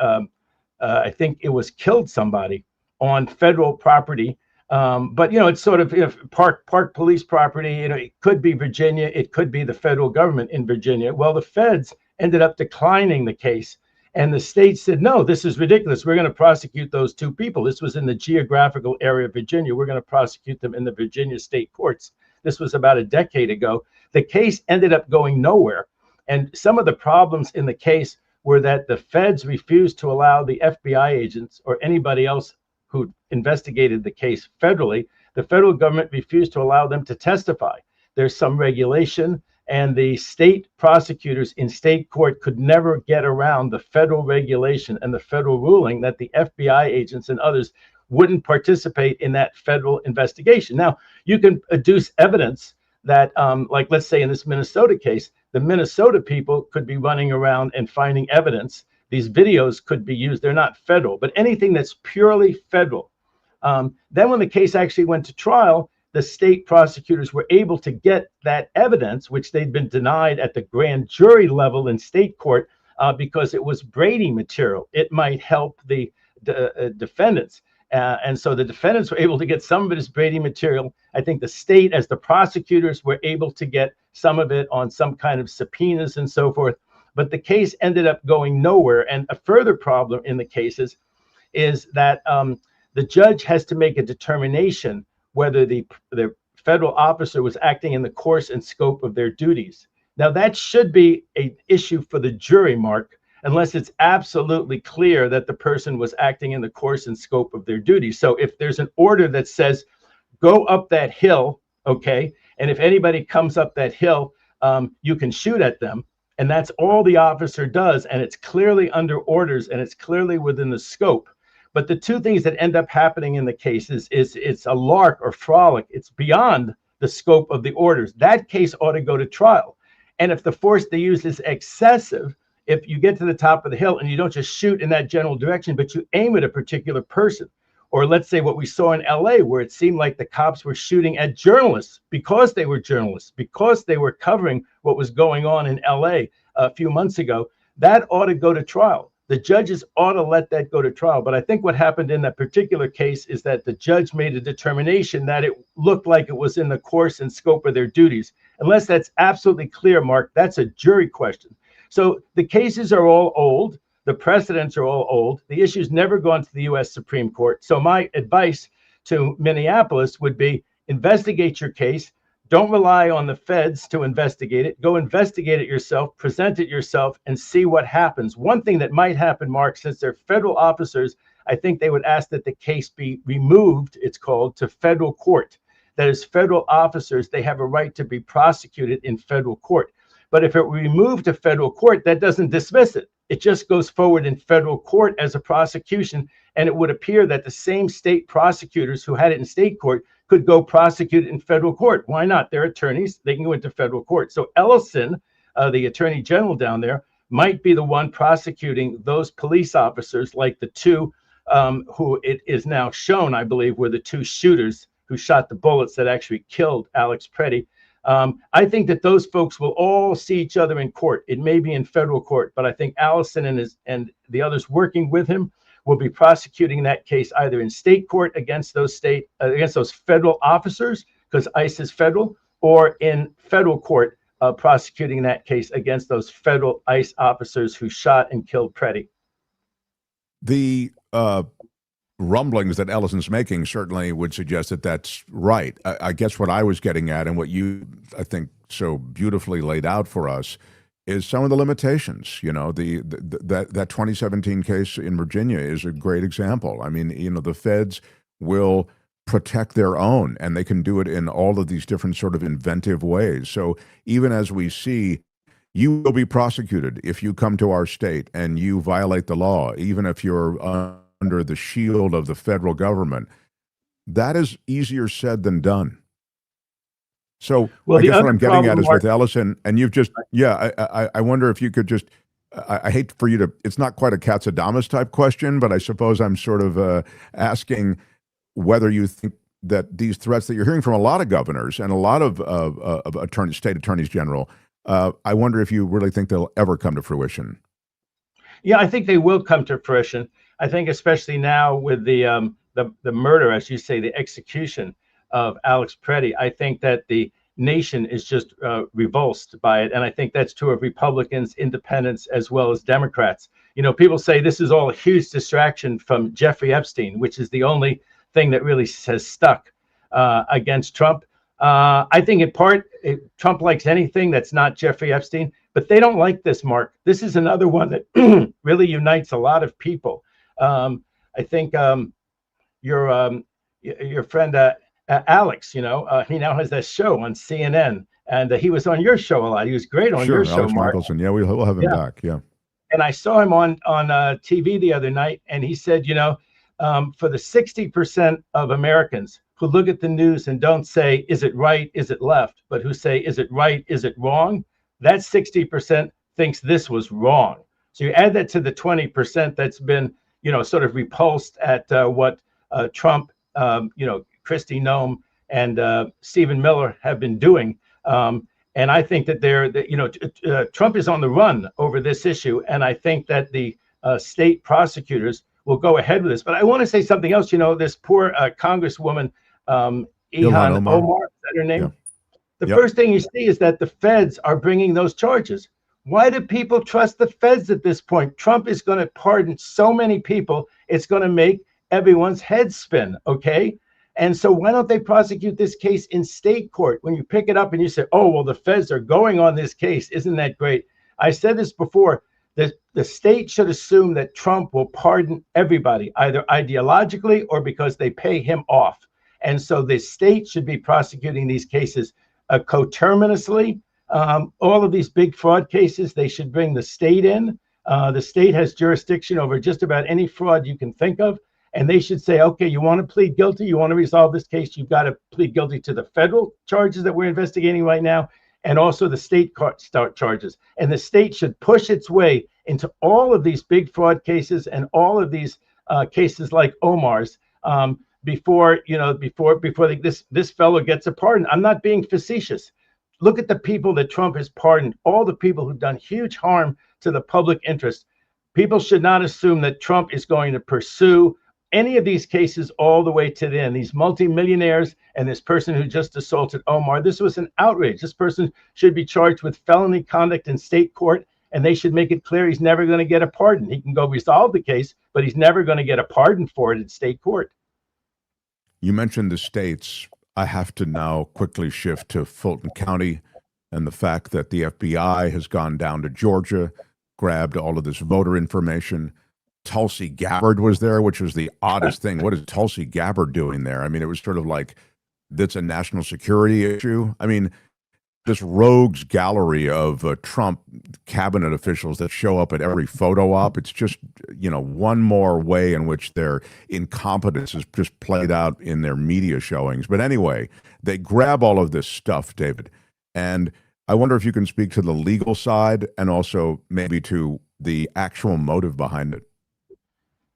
I think it was killed somebody on federal property. But, you know, it's sort of park police property, you know, it could be Virginia, it could be the federal government in Virginia. Well, the feds ended up declining the case. And the state said, no, this is ridiculous. We're going to prosecute those two people. This was in the geographical area of Virginia. We're going to prosecute them in the Virginia state courts. This was about a decade ago. The case ended up going nowhere. And some of the problems in the case were that the feds refused to allow the FBI agents or anybody else who investigated the case federally. The federal government refused to allow them to testify. There's some regulation, and the state prosecutors in state court could never get around the federal regulation and the federal ruling that the FBI agents and others wouldn't participate in that federal investigation. Now, you can adduce evidence that, like, let's say in this Minnesota case, the Minnesota people could be running around and finding evidence. These videos could be used. They're not federal, but anything that's purely federal. Then when the case actually went to trial, the state prosecutors were able to get that evidence, which they'd been denied at the grand jury level in state court because it was Brady material. It might help the defendants. And so the defendants were able to get some of it as Brady material. I think the state, as the prosecutors, were able to get some of it on some kind of subpoenas and so forth. But the case ended up going nowhere. And a further problem in the cases is that the judge has to make a determination whether the federal officer was acting in the course and scope of their duties. Now, that should be an issue for the jury, Mark, unless it's absolutely clear that the person was acting in the course and scope of their duties. So if there's an order that says, go up that hill, okay, and if anybody comes up that hill, you can shoot at them, and that's all the officer does, and it's clearly under orders, and it's clearly within the scope. But the two things that end up happening in the cases is it's a lark or frolic. It's beyond the scope of the orders. That case ought to go to trial. And if the force they use is excessive, if you get to the top of the hill and you don't just shoot in that general direction, but you aim at a particular person, or let's say what we saw in LA, where it seemed like the cops were shooting at journalists because they were journalists, because they were covering what was going on in LA a few months ago, that ought to go to trial. The judges ought to let that go to trial. But I think what happened in that particular case is that the judge made a determination that it looked like it was in the course and scope of their duties. Unless that's absolutely clear, Mark, that's a jury question. So the cases are all old. The precedents are all old. The issue's never gone to the U.S. Supreme Court. So my advice to Minneapolis would be investigate your case. Don't rely on the feds to investigate it. Go investigate it yourself, present it yourself, and see what happens. One thing that might happen, Mark, since they're federal officers, I think they would ask that the case be removed, it's called, to federal court. That is, federal officers, they have a right to be prosecuted in federal court. But if it were removed to federal court, that doesn't dismiss it. It just goes forward in federal court as a prosecution, and it would appear that the same state prosecutors who had it in state court could go prosecute it in federal court. Why not? They're attorneys. They can go into federal court. So Ellison, the attorney general down there, might be the one prosecuting those police officers, like the two who it is now shown, I believe, were the two shooters who shot the bullets that actually killed Alex Preddy. I think that those folks will all see each other in court. It may be in federal court, but I think Allison and the others working with him will be prosecuting that case either in state court against those federal officers, because ICE is federal, or in federal court prosecuting that case against those federal ICE officers who shot and killed Preddy. The rumblings that Ellison's making certainly would suggest that that's right. I guess what I was getting at, and what you, I think, so beautifully laid out for us, is some of the limitations. You know, that 2017 case in Virginia is a great example. I mean, you know, the feds will protect their own, and they can do it in all of these different sort of inventive ways. So even as we see, You will be prosecuted if you come to our state and you violate the law, even if you're under the shield of the federal government. That is easier said than done. So I guess what I'm getting at is with Ellison, and you've just, I wonder if you could just, I hate for you to, it's not quite a Katsadamas type question, but I suppose I'm sort of asking whether you think that these threats that you're hearing from a lot of governors and a lot of state attorneys general, I wonder if you really think they'll ever come to fruition. Yeah, I think they will come to fruition. I think especially now with the murder, as you say, the execution of Alex Preddy, I think that the nation is just revulsed by it. And I think that's true of Republicans, independents, as well as Democrats. You know, people say this is all a huge distraction from Jeffrey Epstein, which is the only thing that really has stuck against Trump. I think in part, Trump likes anything that's not Jeffrey Epstein, but they don't like this, Mark. This is another one that really unites a lot of people. I think your friend Alex, you know, he now has that show on CNN, and he was on your show a lot. He was great on your show, Alex Mark. Michelson. Yeah, we'll have him back. Yeah. And I saw him on TV the other night, and he said, you know, for the 60% of Americans who look at the news and don't say, is it right, is it left, but who say, is it right, is it wrong, that 60% thinks this was wrong. So you add that to the 20% that's been, you know, sort of repulsed at what Trump, you know, Kristi Noem and Stephen Miller have been doing. And I think that you know, Trump is on the run over this issue. And I think that the state prosecutors will go ahead with this. But I want to say something else. You know, this poor Congresswoman, Ilhan Omar, is that her name? Yeah. The first thing you see is that the feds are bringing those charges. Why do people trust the feds at this point? Trump is going to pardon so many people, it's going to make everyone's head spin, okay? And so why don't they prosecute this case in state court? When you pick it up and you say, oh, well, the feds are going on this case. Isn't that great? I said this before. The state should assume that Trump will pardon everybody, either ideologically or because they pay him off. And so the state should be prosecuting these cases coterminously. All of these big fraud cases, they should bring the state in. The state has jurisdiction over just about any fraud you can think of. And they should say, okay, you want to plead guilty, you want to resolve this case, you've got to plead guilty to the federal charges that we're investigating right now, and also the state charges. And the state should push its way into all of these big fraud cases and all of these cases like Omar's before this fellow gets a pardon. I'm not being facetious. Look at the people that Trump has pardoned, all the people who've done huge harm to the public interest. People should not assume that Trump is going to pursue any of these cases all the way to the end. These multimillionaires and this person who just assaulted Omar, this was an outrage. This person should be charged with felony conduct in state court, and they should make it clear he's never going to get a pardon. He can go resolve the case, but he's never going to get a pardon for it in state court. You mentioned the states. I have to now quickly shift to Fulton County and the fact that the FBI has gone down to Georgia, grabbed all of this voter information. Tulsi Gabbard was there, which was the oddest thing. What is Tulsi Gabbard doing there? I mean, it was sort of like, that's a national security issue. I mean, this rogues gallery of Trump cabinet officials that show up at every photo op. It's just, you know, one more way in which their incompetence is just played out in their media showings. But anyway, they grab all of this stuff, David. And I wonder if you can speak to the legal side and also maybe to the actual motive behind it.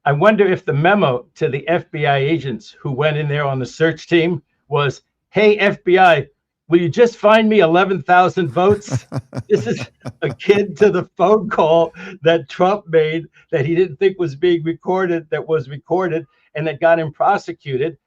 I wonder if the memo to the FBI agents who went in there on the search team was, hey, FBI, will you just find me 11,000 votes? This is akin to the phone call that Trump made that he didn't think was being recorded, that was recorded, and that got him prosecuted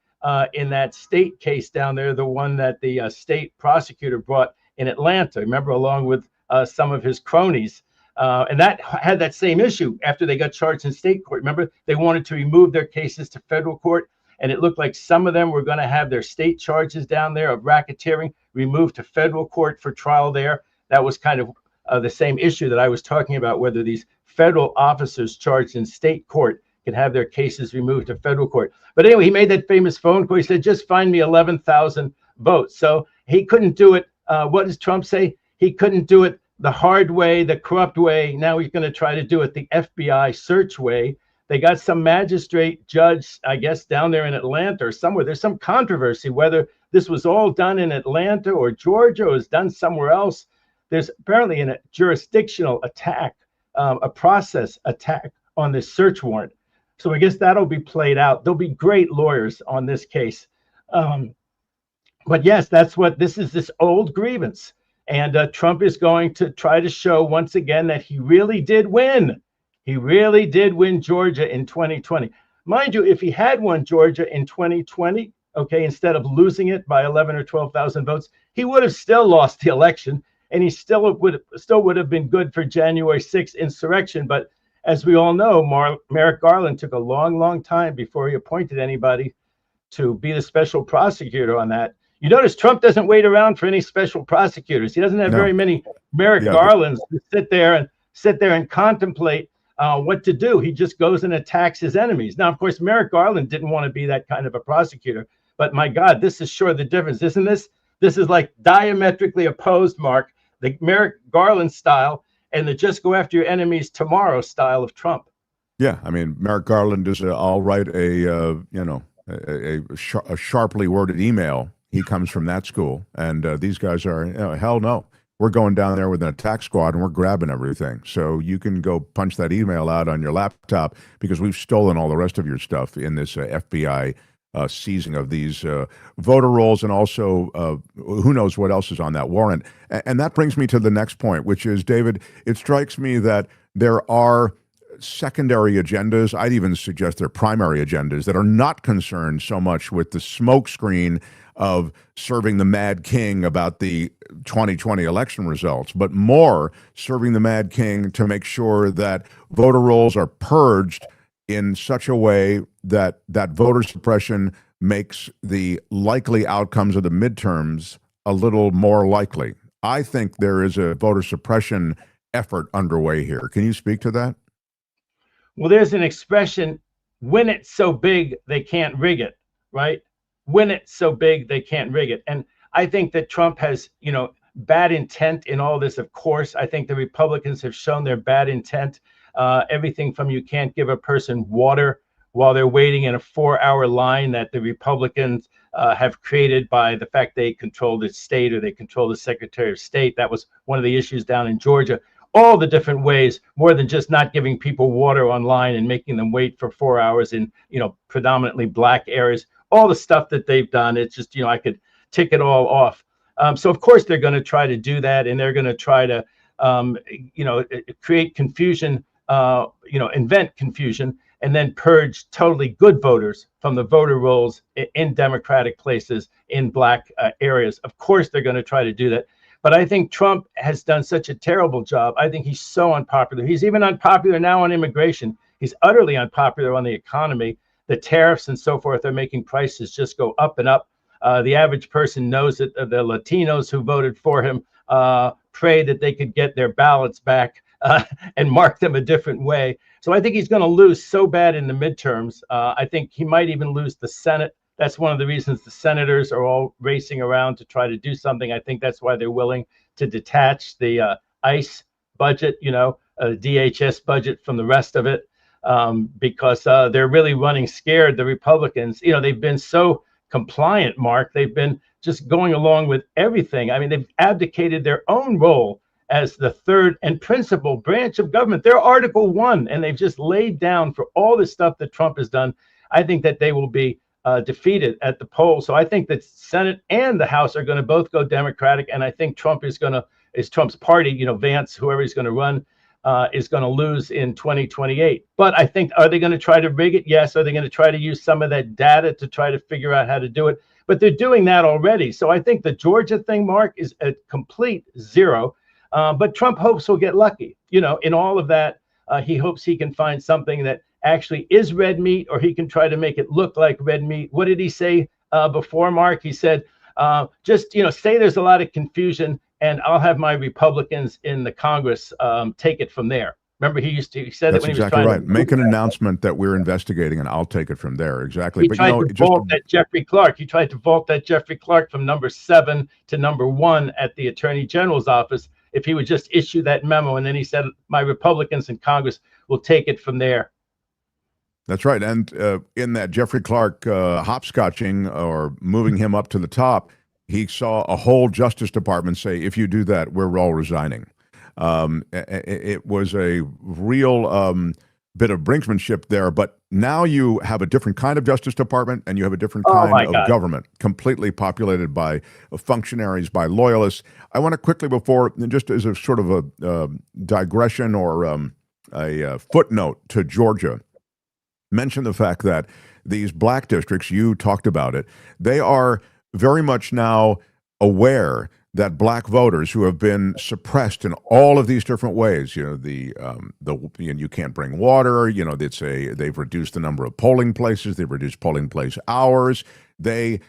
in that state case down there, the one that the state prosecutor brought in Atlanta, remember, along with some of his cronies. And that had that same issue after they got charged in state court. Remember, they wanted to remove their cases to federal court, and it looked like some of them were going to have their state charges down there of racketeering removed to federal court for trial there. That was kind of the same issue that I was talking about, whether these federal officers charged in state court can have their cases removed to federal court. But anyway, he made that famous phone call. He said, just find me 11,000 votes. So he couldn't do it. What does Trump say? He couldn't do it the hard way, the corrupt way. Now he's going to try to do it the FBI search way. They got some magistrate judge, I guess, down there in Atlanta or somewhere. There's some controversy whether this was all done in Atlanta or Georgia or was done somewhere else. There's apparently a jurisdictional attack, a process attack on this search warrant. So I guess that'll be played out. There'll be great lawyers on this case. But yes, that's what this is, this old grievance. And Trump is going to try to show once again that he really did win. He really did win Georgia in 2020. Mind you, if he had won Georgia in 2020, okay, instead of losing it by 11 or 12,000 votes, he would have still lost the election, and he still would have been good for January 6th insurrection. But as we all know, Merrick Garland took a long, long time before he appointed anybody to be the special prosecutor on that. You notice Trump doesn't wait around for any special prosecutors. He doesn't have very many Merrick Garlands to sit there and contemplate what to do. He just goes and attacks his enemies. Now, of course, Merrick Garland didn't want to be that kind of a prosecutor, but my God, this is sure the difference, isn't this? This is like diametrically opposed, Mark, the Merrick Garland style and the just go after your enemies tomorrow style of Trump. Yeah, I mean, Merrick Garland is I'll write a sharply worded email. He comes from that school, and these guys are, hell no. We're going down there with an attack squad and we're grabbing everything. So you can go punch that email out on your laptop because we've stolen all the rest of your stuff in this FBI seizing of these voter rolls, and also who knows what else is on that warrant. And that brings me to the next point, which is, David, it strikes me that there are secondary agendas. I'd even suggest they're primary agendas that are not concerned so much with the smokescreen of serving the Mad King about the 2020 election results, but more serving the Mad King to make sure that voter rolls are purged in such a way that voter suppression makes the likely outcomes of the midterms a little more likely. I think there is a voter suppression effort underway here. Can you speak to that? Well, there's an expression, when it's so big, they can't rig it, right? When it's so big, they can't rig it. And I think that Trump has, bad intent in all this, of course. I think the Republicans have shown their bad intent. Everything from you can't give a person water while they're waiting in a 4-hour line that the Republicans have created by the fact they control the state or they control the Secretary of State. That was one of the issues down in Georgia. All the different ways, more than just not giving people water online and making them wait for 4 hours in, predominantly black areas. All the stuff that they've done, it's just, I could tick it all off. So of course they're going to try to do that, and they're going to try to, create confusion, invent confusion, and then purge totally good voters from the voter rolls in Democratic places in black areas. Of course they're going to try to do that. But I think Trump has done such a terrible job. I think he's so unpopular. He's even unpopular now on immigration. He's utterly unpopular on the economy. The tariffs and so forth are making prices just go up and up. The average person knows that the Latinos who voted for him prayed that they could get their ballots back and mark them a different way. So I think he's going to lose so bad in the midterms. I think he might even lose the Senate. That's one of the reasons the senators are all racing around to try to do something. I think that's why they're willing to detach the ICE budget, DHS budget from the rest of it, because they're really running scared. The Republicans, they've been so compliant, Mark. They've been just going along with everything. I mean, they've abdicated their own role as the third and principal branch of government. They're Article 1, and they've just laid down for all the stuff that Trump has done. I think that they will be defeated at the polls. So I think that Senate and the House are going to both go Democratic, and I think Trump is Trump's party, Vance, whoever he's going to run, is going to lose in 2028. But I think, are they going to try to rig it? Yes. Are they going to try to use some of that data to try to figure out how to do it? But they're doing that already. So I think the Georgia thing, Mark, is a complete zero. But Trump hopes he'll get lucky. In all of that, he hopes he can find something that actually is red meat, or he can try to make it look like red meat. What did he say before, Mark? He said, just, say there's a lot of confusion, and I'll have my Republicans in the Congress take it from there. Remember, he said that when he was trying to make an announcement that we're investigating, and I'll take it from there. Exactly. He tried to vault that Jeffrey Clark. He tried to vault that Jeffrey Clark from number 7 to number 1 at the Attorney General's office. if he would just issue that memo. And then he said, my Republicans in Congress will take it from there. That's right. And in that Jeffrey Clark hopscotching or moving him up to the top, he saw a whole Justice Department say, if you do that, we're all resigning. It was a real bit of brinksmanship there. But now you have a different kind of Justice Department, and you have a different kind of government, completely populated by functionaries, by loyalists. I want to quickly, before, just as a sort of a digression or a footnote to Georgia, mention the fact that these black districts, you talked about it, they are very much now aware that black voters who have been suppressed in all of these different ways, you can't bring water, they've reduced the number of polling places, they've reduced polling place hours. They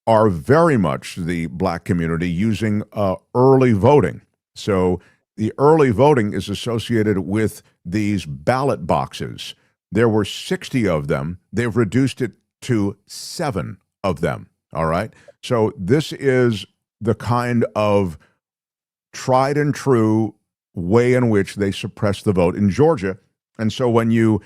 are very much, the black community, using early voting. So the early voting is associated with these ballot boxes. There were 60 of them. They've reduced it to 7 of them. All right. So this is the kind of tried and true way in which they suppress the vote in Georgia. And so when you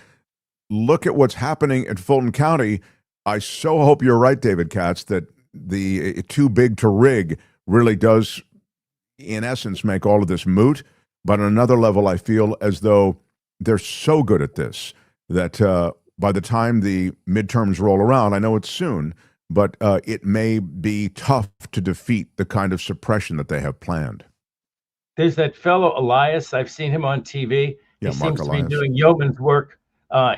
look at what's happening at Fulton County, I so hope you're right, David Katz, that the too big to rig really does, in essence, make all of this moot. But on another level, I feel as though they're so good at this that by the time the midterms roll around, I know it's soon, but it may be tough to defeat the kind of suppression that they have planned. There's that fellow Elias. I've seen him on TV. Yeah, he Mark seems Elias. to be doing yeoman's work,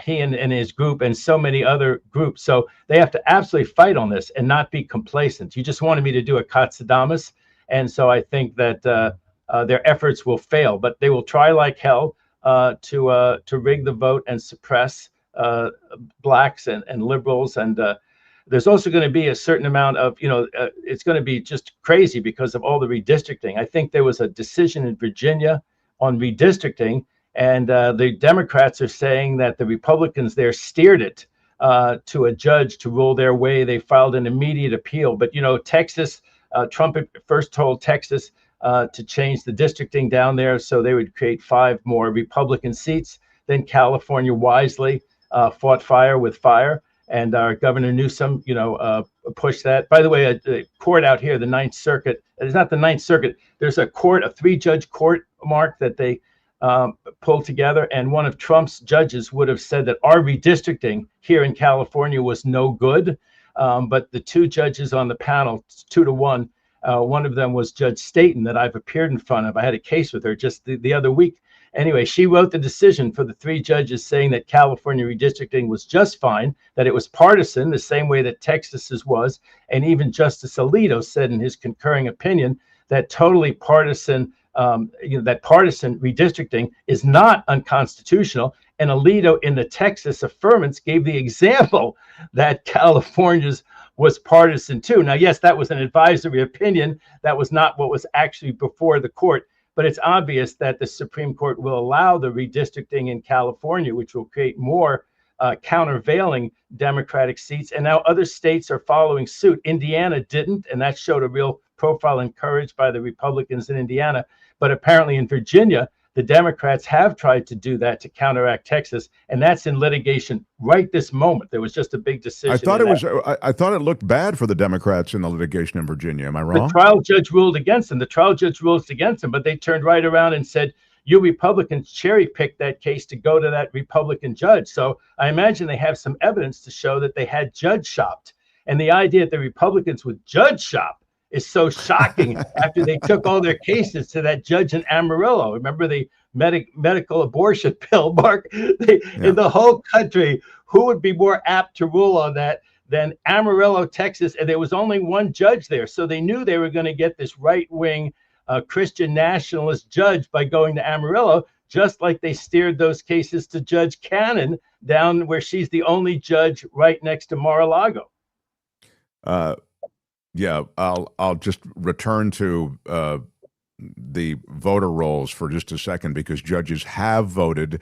he and his group and so many other groups. So they have to absolutely fight on this and not be complacent. You just wanted me to do a Katsadamas. And so I think that their efforts will fail, but they will try like hell to rig the vote and suppress blacks and liberals. And there's also going to be a certain amount of, it's going to be just crazy because of all the redistricting. I think there was a decision in Virginia on redistricting, and the Democrats are saying that the Republicans there steered it to a judge to rule their way. They filed an immediate appeal. But, Texas, Trump first told Texas to change the districting down there so they would create 5 more Republican seats. Then California wisely fought fire with fire. And our Governor Newsom, pushed that. By the way, a court out here, the Ninth Circuit, it's not the Ninth Circuit. There's a court, a 3-judge court, Mark, that they pulled together. And one of Trump's judges would have said that our redistricting here in California was no good. But the 2 judges on the panel, 2-1, one of them was Judge Staten that I've appeared in front of. I had a case with her just the other week. Anyway, she wrote the decision for the 3 judges saying that California redistricting was just fine, that it was partisan, the same way that Texas's was. And even Justice Alito said in his concurring opinion that totally partisan, that partisan redistricting is not unconstitutional. And Alito in the Texas affirmance gave the example that California's was partisan too. Now, yes, that was an advisory opinion. That was not what was actually before the court. But it's obvious that the Supreme Court will allow the redistricting in California, which will create more countervailing Democratic seats. And now other states are following suit. Indiana didn't, and that showed a real profile encouraged by the Republicans in Indiana. But apparently in Virginia, the Democrats have tried to do that to counteract Texas, and that's in litigation right this moment. There was just a big decision. I thought it looked bad for the Democrats in the litigation in Virginia. Am I wrong? The trial judge ruled against them. The trial judge ruled against them, but they turned right around and said, you Republicans cherry-picked that case to go to that Republican judge. So I imagine they have some evidence to show that they had judge shopped. And the idea that the Republicans would judge shop is so shocking after they took all their cases to that judge in Amarillo. Remember the medical abortion bill, Mark? In the whole country, who would be more apt to rule on that than Amarillo, Texas? And there was only one judge there. So they knew they were going to get this right-wing Christian nationalist judge by going to Amarillo, just like they steered those cases to Judge Cannon down where she's the only judge right next to Mar-a-Lago. Yeah, I'll just return to the voter rolls for just a second, because judges have voted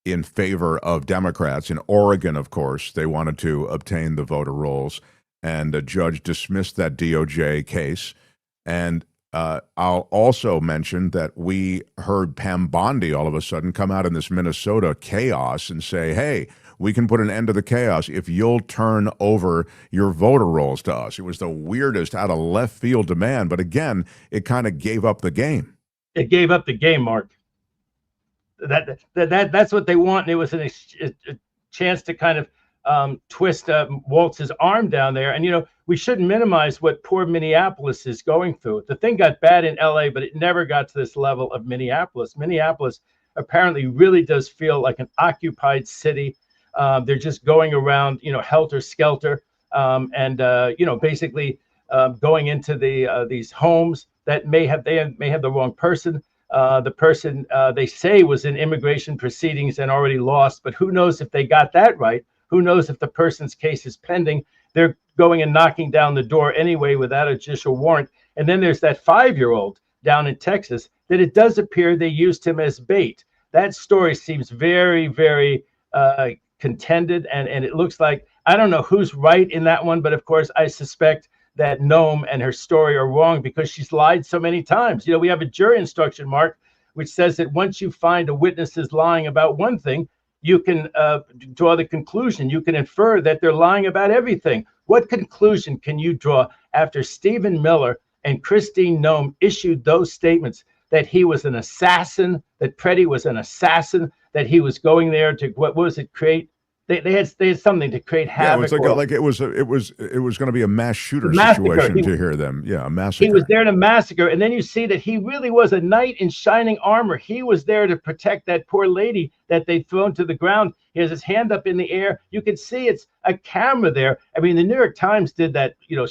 in favor of Democrats. In Oregon, of course, they wanted to obtain the voter rolls, and a judge dismissed that DOJ case. And I'll also mention that we heard Pam Bondi all of a sudden come out in this Minnesota chaos and say, hey, we can put an end to the chaos if you'll turn over your voter rolls to us. It was the weirdest out of left field demand. But again, it kind of gave up the game. It gave up the game, Mark. That's what they want. And it was a chance to kind of twist Waltz's arm down there. And, you know, we shouldn't minimize what poor Minneapolis is going through. The thing got bad in LA, but it never got to this level of Minneapolis. Minneapolis apparently really does feel like an occupied city. They're just going around, you know, helter skelter, and you know, basically going into these homes that may have the wrong person. The person they say was in immigration proceedings and already lost, but who knows if they got that right? Who knows if the person's case is pending? They're going and knocking down the door anyway without a judicial warrant. And then there's that 5-year-old down in Texas that it does appear they used him as bait. That story seems very, very contended, and it looks like, I don't know who's right in that one, but of course I suspect that Noam and her story are wrong because she's lied so many times. You know, we have a jury instruction, Mark, which says that once you find a witness is lying about one thing, you can draw the conclusion. You can infer that they're lying about everything. What conclusion can you draw after Stephen Miller and Christine Noam issued those statements that he was an assassin, that Preddy was an assassin, that he was going there to, what was it, create? They had something to create havoc. Yeah, it was going to be a mass shooter situation to hear them. Yeah, a massacre. He was there to massacre, and then you see that he really was a knight in shining armor. He was there to protect that poor lady that they'd thrown to the ground. He has his hand up in the air. You can see it's a camera there. I mean, the New York Times did that. You know,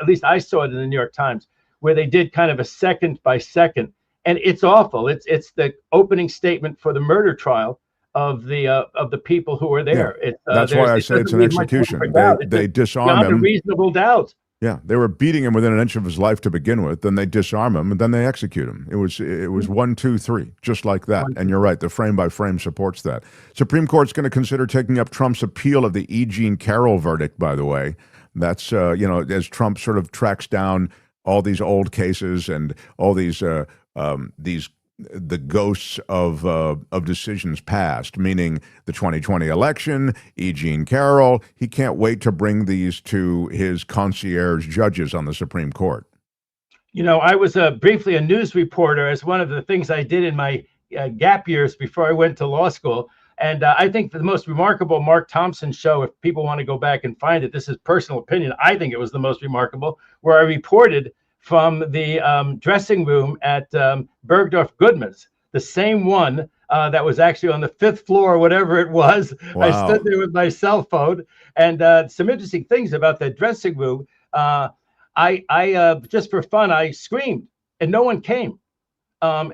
at least I saw it in the New York Times, where they did kind of a second by second, and it's awful. It's the opening statement for the murder trial of the people who were there. Yeah, that's why I say it's an execution. They disarm him. Beyond a reasonable doubt. Yeah, they were beating him within an inch of his life to begin with. Then they disarm him, and then they execute him. It was 1, 2, 3, just like that. And you're right, the frame by frame supports that. Supreme Court's going to consider taking up Trump's appeal of the E. Jean Carroll verdict. By the way, that's you know, as Trump sort of tracks down all these old cases and all these the ghosts of decisions past, meaning the 2020 election, E. Jean Carroll. He can't wait to bring these to his concierge judges on the Supreme Court. You know, I was briefly a news reporter as one of the things I did in my gap years before I went to law school. And I think the most remarkable Mark Thompson show, if people want to go back and find it, this is personal opinion, I think it was the most remarkable, where I reported from the dressing room at Bergdorf Goodman's, the same one that was actually on the 5th floor, whatever it was. Wow. I stood there with my cell phone, and some interesting things about that dressing room. I just for fun, I screamed, and no one came. The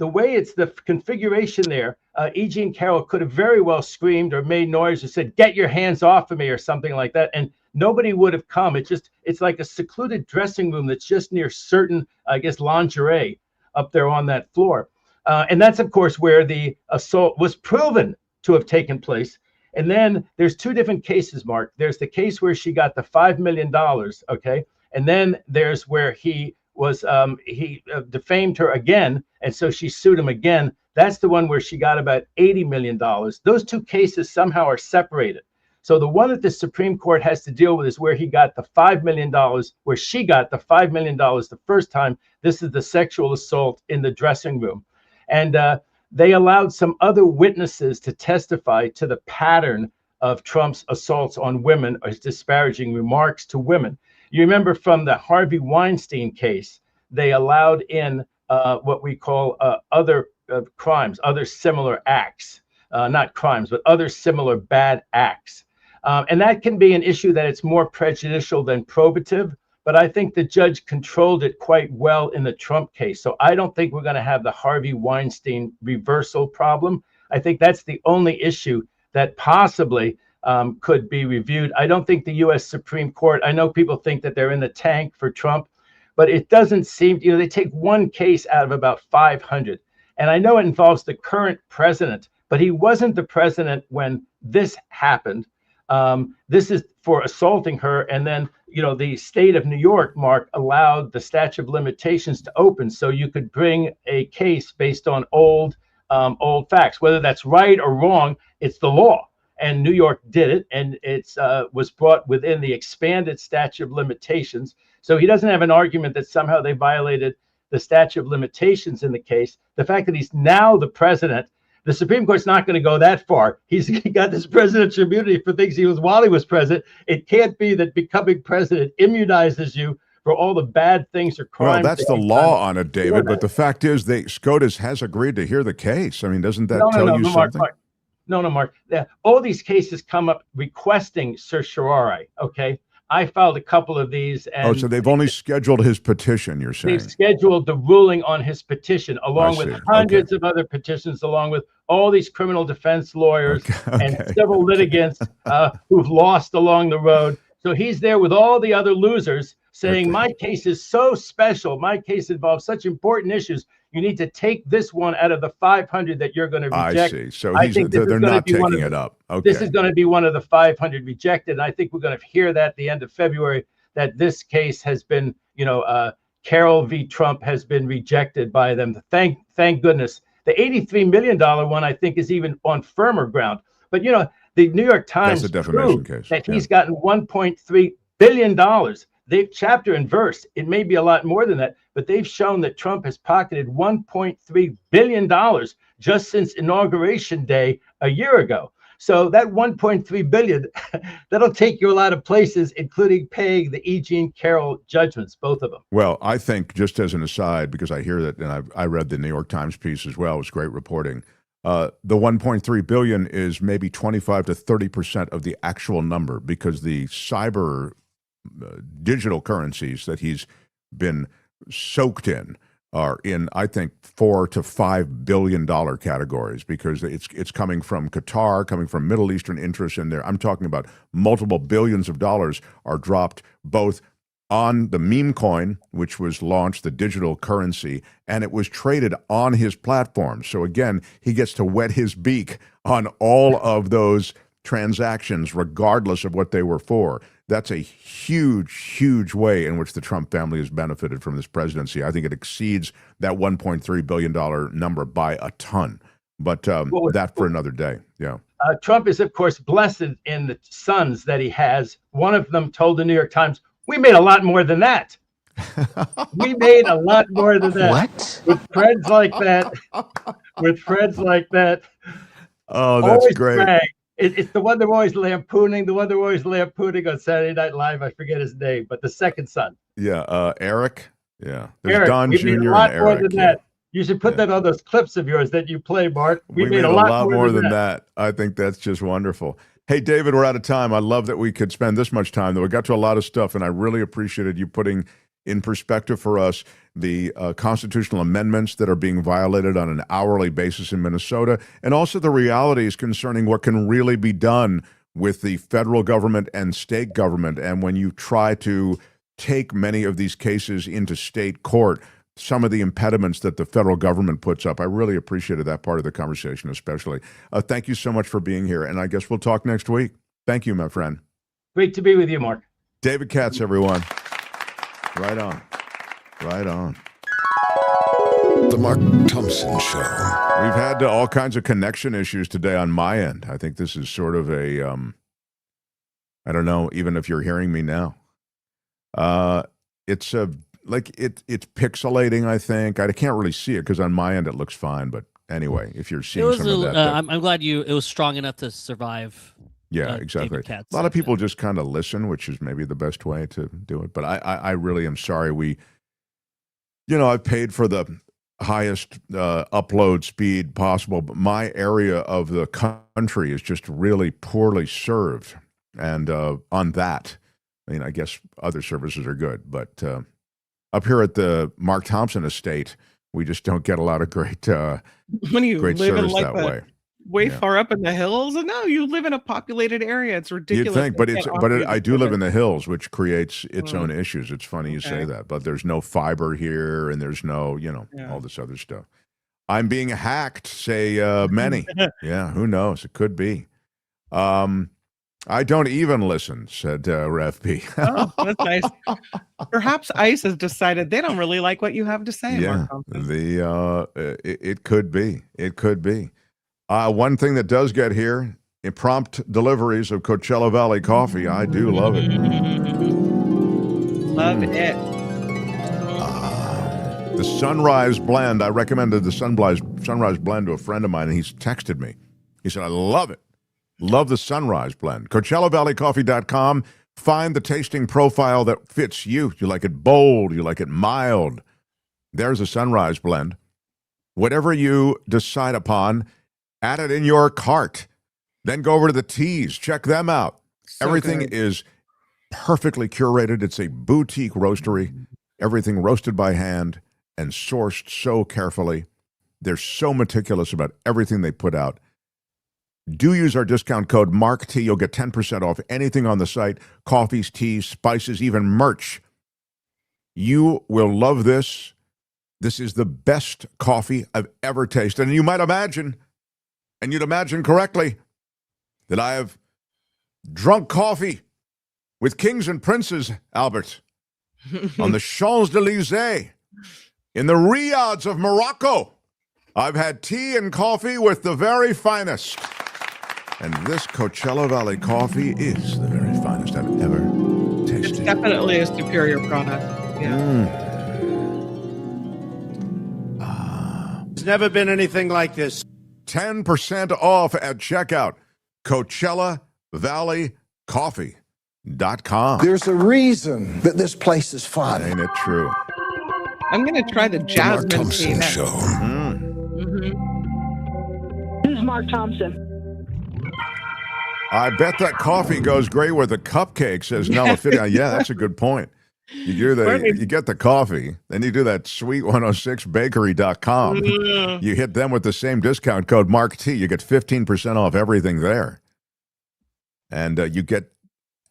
way it's the configuration there, E. Jean Carroll could have very well screamed or made noise or said, "Get your hands off of me," or something like that, and nobody would have come. It's like a secluded dressing room that's just near certain, I guess, lingerie up there on that floor. And that's, of course, where the assault was proven to have taken place. And then there's 2 different cases, Mark. There's the case where she got the $5 million, okay? And then there's where he was, he defamed her again, and so she sued him again. That's the one where she got about $80 million. Those 2 cases somehow are separated. So the one that the Supreme Court has to deal with is where he got the $5 million, where she got the $5 million the first time. This is the sexual assault in the dressing room. And they allowed some other witnesses to testify to the pattern of Trump's assaults on women or his disparaging remarks to women. You remember from the Harvey Weinstein case, they allowed in what we call other crimes, other similar acts, not crimes, but other similar bad acts. And that can be an issue that it's more prejudicial than probative, but I think the judge controlled it quite well in the Trump case. So I don't think we're going to have the Harvey Weinstein reversal problem. I think that's the only issue that possibly could be reviewed. I don't think the U.S. Supreme Court, I know people think that they're in the tank for Trump, but it doesn't seem, you know, they take one case out of about 500. And I know it involves the current president, but he wasn't the president when this happened. This is for assaulting her. And then, the state of New York, Mark, allowed the statute of limitations to open so you could bring a case based on old facts. Whether that's right or wrong, it's the law. And New York did it, and it was brought within the expanded statute of limitations. So he doesn't have an argument that somehow they violated the statute of limitations in the case. The fact that he's now the president, the Supreme Court's not going to go that far. He got this presidential immunity for things he was while he was president. It can't be that becoming president immunizes you for all the bad things or crimes. Well, that's the law on it, David. But the fact is, SCOTUS has agreed to hear the case. I mean, doesn't that tell you something? Mark. All these cases come up requesting certiorari. Okay, I filed a couple of these. And so they've only scheduled his petition, you're saying? They've scheduled the ruling on his petition, along with hundreds of other petitions, along with all these criminal defense lawyers and civil litigants who've lost along the road. So he's there with all the other losers saying, my case is so special. My case involves such important issues. You need to take this one out of the 500 that you're going to reject. I see. So they're not taking it up. Okay. This is going to be one of the 500 rejected. And I think we're going to hear that at the end of February, that this case has been, Carroll v. Trump has been rejected by them. Thank goodness. The $83 million one, I think, is even on firmer ground. But, the New York Times proved that he's gotten $1.3 billion. They've chapter and verse. It may be a lot more than that, but they've shown that Trump has pocketed $1.3 billion just since Inauguration Day a year ago. So that $1.3 billion, that'll take you a lot of places, including paying the E. Jean Carroll judgments, both of them. Well, I think, just as an aside, because I hear that, and I read the New York Times piece as well, it was great reporting. The $1.3 billion is maybe 25 to 30% of the actual number, because the cyber digital currencies that he's been soaked in are in, I think, $4 to $5 billion categories, because it's coming from Qatar, coming from Middle Eastern interests in there. I'm talking about multiple billions of dollars are dropped both on the meme coin, which was launched, the digital currency, and it was traded on his platform. So again, he gets to wet his beak on all of those transactions, regardless of what they were for. That's a huge, huge way in which the Trump family has benefited from this presidency. I think it exceeds that $1.3 billion number by a ton. But that for another day. Yeah. Trump is, of course, blessed in the sons that he has. One of them told the New York Times, "We made a lot more than that." We made a lot more than that. What? With friends like that. Oh, that's great. Brag. It's the one they're always lampooning. On Saturday Night Live. I forget his name, but the second son. Yeah, Eric. Yeah, there's Eric, Don Jr. and more Eric. Than that. You should put that on those clips of yours that you play, Mark. We made a lot more than that. I think that's just wonderful. Hey, David, we're out of time. I love that we could spend this much time, though. We got to a lot of stuff, and I really appreciated you putting in perspective for us the constitutional amendments that are being violated on an hourly basis in Minnesota, and also the realities concerning what can really be done with the federal government and state government. And when you try to take many of these cases into state court, some of the impediments that the federal government puts up. I really appreciated that part of the conversation, especially. Thank you so much for being here, and I guess we'll talk next week. Thank you, my friend. Great to be with you, Mark. David Katz, everyone. Right on. Right on. The Mark Thompson Show. We've had all kinds of connection issues today on my end. I think this is sort of a, I don't know, even if you're hearing me now. It's it's pixelating, I think. I can't really see it because on my end it looks fine. But anyway, if you're seeing some of that. I'm glad it was strong enough to survive. Yeah, exactly. A lot of people just kind of listen, which is maybe the best way to do it. But I really am sorry. I've paid for the highest upload speed possible, but my area of the country is just really poorly served. And on that, I mean, I guess other services are good, but up here at the Mark Thompson estate, we just don't get a lot of great when you great live service in that way. Way far up in the hills, and no, you live in a populated area. It's ridiculous. You'd think, but I do live in the hills, which creates its own issues. It's funny you say that, but there's no fiber here, and there's no, all this other stuff. I'm being hacked, say many. Yeah, who knows? It could be. I don't even listen, said Rev P. Oh, that's nice. Perhaps ICE has decided they don't really like what you have to say. Yeah, Mark Thompson. it could be. It could be. One thing that does get here, prompt deliveries of Coachella Valley coffee. I do love it. Love it. The Sunrise Blend. I recommended the Sunrise Blend to a friend of mine, and he's texted me. He said, I love it. Love the Sunrise Blend. CoachellaValleyCoffee.com. Find the tasting profile that fits you. You like it bold. You like it mild. There's a Sunrise Blend. Whatever you decide upon, add it in your cart. Then go over to the teas. Check them out. So Everything good. is perfectly curated. It's a boutique roastery. Everything roasted by hand and sourced so carefully. They're so meticulous about everything they put out. Do use our discount code MARKT. You'll get 10% off anything on the site. Coffees, teas, spices, even merch. You will love this. This is the best coffee I've ever tasted. And you might imagine, and you'd imagine correctly, that I have drunk coffee with kings and princes, Albert, on the Champs-Élysées, in the riads of Morocco. I've had tea and coffee with the very finest. And this Coachella Valley coffee is the very finest I've ever tasted. It's definitely a superior product. Yeah. There's never been anything like this. 10% off at checkout. CoachellaValleyCoffee.com. There's a reason that this place is fun. Ain't it true? I'm going to try the jasmine tea Thompson next. Show. This is Mark Thompson. I bet that coffee goes great with a cupcake, says Nella Fitty. Yeah, that's a good point. You get the coffee, then you do that sweet106bakery.com. You hit them with the same discount code MARKT. You get 15% off everything there. And you get,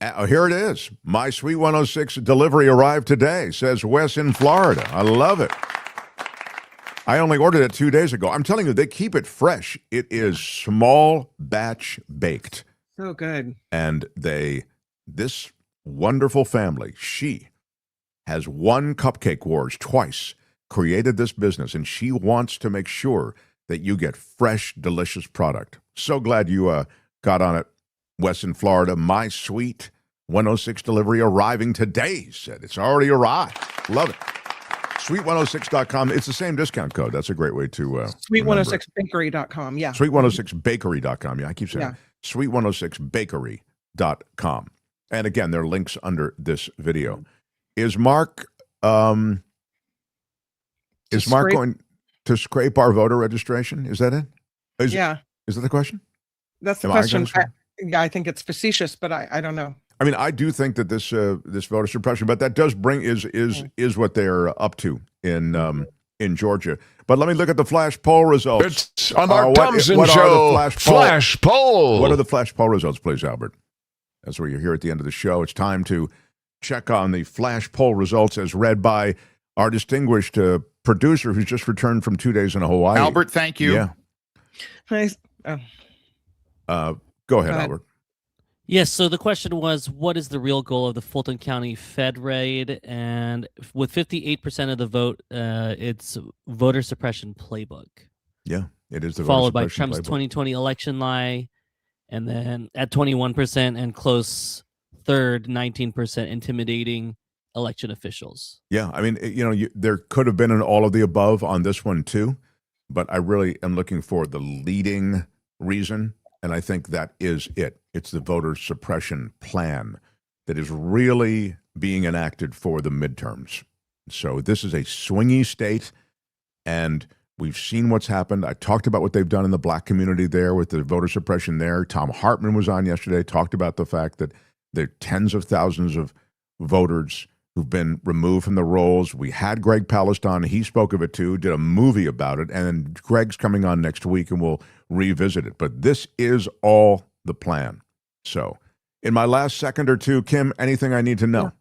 here it is. My Sweet 106 delivery arrived today, says Wes in Florida. I love it. I only ordered it 2 days ago. I'm telling you, they keep it fresh. It is small batch baked. So good. And this wonderful family, she has won Cupcake Wars twice, created this business, and she wants to make sure that you get fresh, delicious product. So glad you got on it, Wes in Florida. My Sweet 106 delivery arriving today, he said. It's already arrived. Love it. Sweet106.com. It's the same discount code. That's a great way to Sweet106bakery.com. Yeah. Sweet106bakery.com. Yeah, I keep saying Sweet106bakery.com. And again, there are links under this video. Is Mark going to scrape our voter registration? Is that it? Is that the question? That's the question. I think it's facetious, but I don't know. I mean, I do think that this voter suppression, but that does bring is what they're up to in Georgia. But let me look at the flash poll results. It's on our Thompson Show flash poll. What are the flash poll results, please, Albert? That's where you're here at the end of the show. It's time to check on the flash poll results as read by our distinguished producer who's just returned from 2 days in Hawaii. Albert, thank you. Yeah. Nice. Go ahead, Albert. Yes, so the question was, what is the real goal of the Fulton County Fed raid? And with 58% of the vote, it's voter suppression playbook. Yeah, it is the followed by voter suppression Trump's playbook. 2020 election lie, and then at 21% and close third, 19% intimidating election officials. Yeah, I mean, there could have been an all of the above on this one too, but I really am looking for the leading reason, and I think that is it. It's the voter suppression plan that is really being enacted for the midterms. So this is a swingy state, and we've seen what's happened. I talked about what they've done in the black community there with the voter suppression there. Tom Hartman was on yesterday, talked about the fact that there are tens of thousands of voters who've been removed from the rolls. We had Greg Palast on. He spoke of it too, did a movie about it, and Greg's coming on next week and we'll revisit it. But this is all the plan. So in my last second or two, Kim, anything I need to know?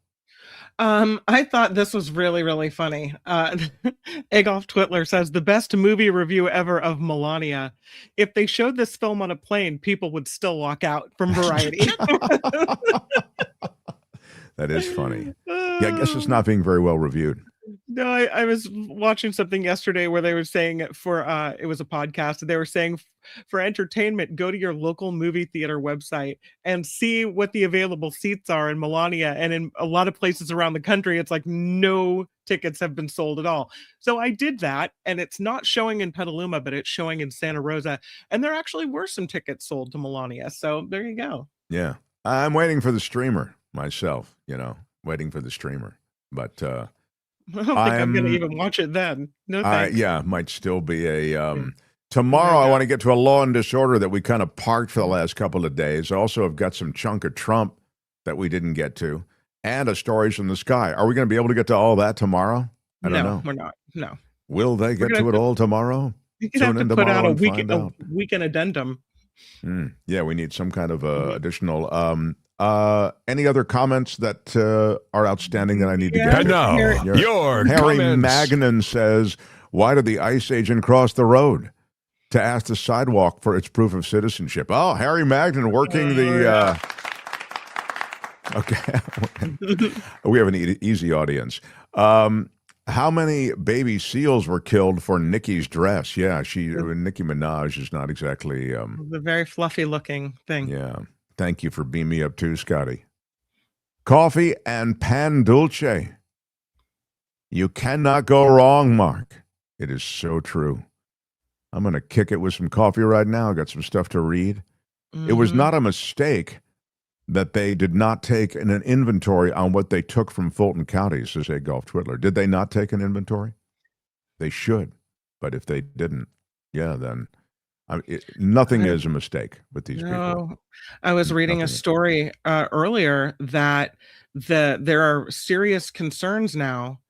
I thought this was really, really funny. Egolf Twitler says the best movie review ever of Melania. If they showed this film on a plane, people would still walk out from Variety. That is funny. Yeah, I guess it's not being very well reviewed. No, I was watching something yesterday where they were saying for it was a podcast. They were saying for entertainment, go to your local movie theater website and see what the available seats are in Melania. And in a lot of places around the country, it's like no tickets have been sold at all. So I did that, and it's not showing in Petaluma, but it's showing in Santa Rosa. And there actually were some tickets sold to Melania. So there you go. Yeah, I'm waiting for the streamer myself. Waiting for the streamer, but. I don't think I'm going to even watch it then. No thanks. Yeah, might still be a... tomorrow, I want to get to a Law and Disorder that we kind of parked for the last couple of days. Also, I've got some chunk of Trump that we didn't get to, and a Stories from the Sky. Are we going to be able to get to all that tomorrow? I don't know. We're not. No. Will they get to it all tomorrow? You're going to have to put out a weekend addendum. Yeah, we need some kind of additional... any other comments that are outstanding that I need to get? And now, your Harry comments. Magnan says, why did the ICE agent cross the road to ask the sidewalk for its proof of citizenship? Oh, Harry Magnan working the... Okay. We have an easy audience. How many baby seals were killed for Nicki's dress? Yeah, Nicki Minaj is not exactly... the very fluffy looking thing. Yeah. Thank you for beaming me up too, Scotty. Coffee and pan dulce. You cannot go wrong, Mark. It is so true. I'm going to kick it with some coffee right now. I got some stuff to read. It was not a mistake that they did not take an inventory on what they took from Fulton County, says Egolf Twitler. Did they not take an inventory? They should. But if they didn't, then... nothing is a mistake with these people. I was reading a story earlier that there are serious concerns now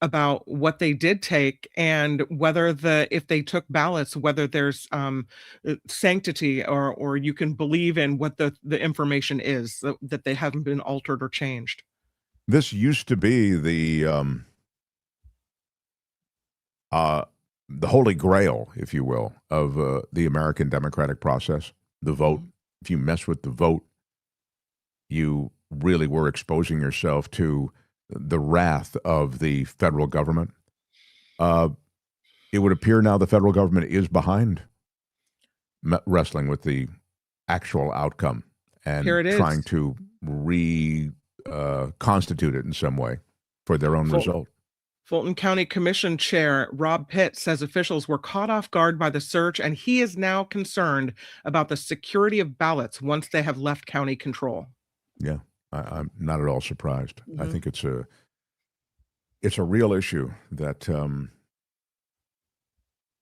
about what they did take and whether if they took ballots, whether there's sanctity or you can believe in what the information is, that they haven't been altered or changed. This used to be the holy grail, if you will, of the American democratic process, the vote. If you mess with the vote, you really were exposing yourself to the wrath of the federal government. It would appear now the federal government is behind wrestling with the actual outcome and trying to reconstitute it in some way for their own result. Fulton County Commission Chair Rob Pitt says officials were caught off guard by the search, and he is now concerned about the security of ballots once they have left county control. Yeah, I'm not at all surprised. I think it's a real issue that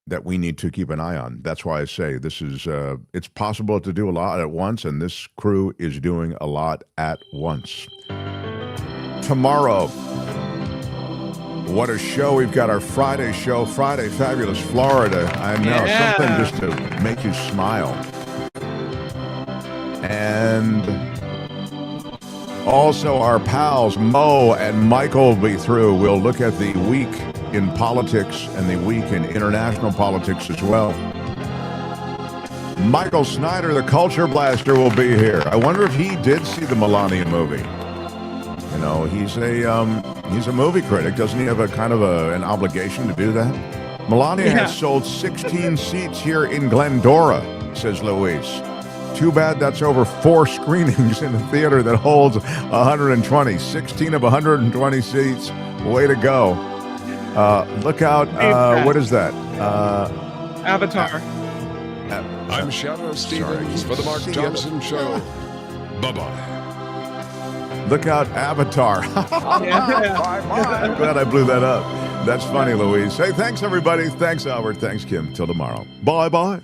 that we need to keep an eye on. That's why I say this is it's possible to do a lot at once, and this crew is doing a lot at once. Tomorrow. What a show. We've got our Friday show, Friday Fabulous Florida. I know, something just to make you smile. And also our pals, Mo and Michael, will be through. We'll look at the week in politics and the week in international politics as well. Michael Snyder, the Culture Blaster, will be here. I wonder if he did see the Melania movie. You know, he's a movie critic. Doesn't he have a kind of an obligation to do that? Melania has sold 16 seats here in Glendora, says Luis. Too bad that's over 4 screenings in a theater that holds 120. 16 of 120 seats. Way to go. Look out. What is that? Avatar. I'm Shadow Stevens for the Mark Thompson Show. Bye-bye. Look out, Avatar. I'm glad I blew that up. That's funny, Louise. Hey, thanks, everybody. Thanks, Albert. Thanks, Kim. Till tomorrow. Bye-bye.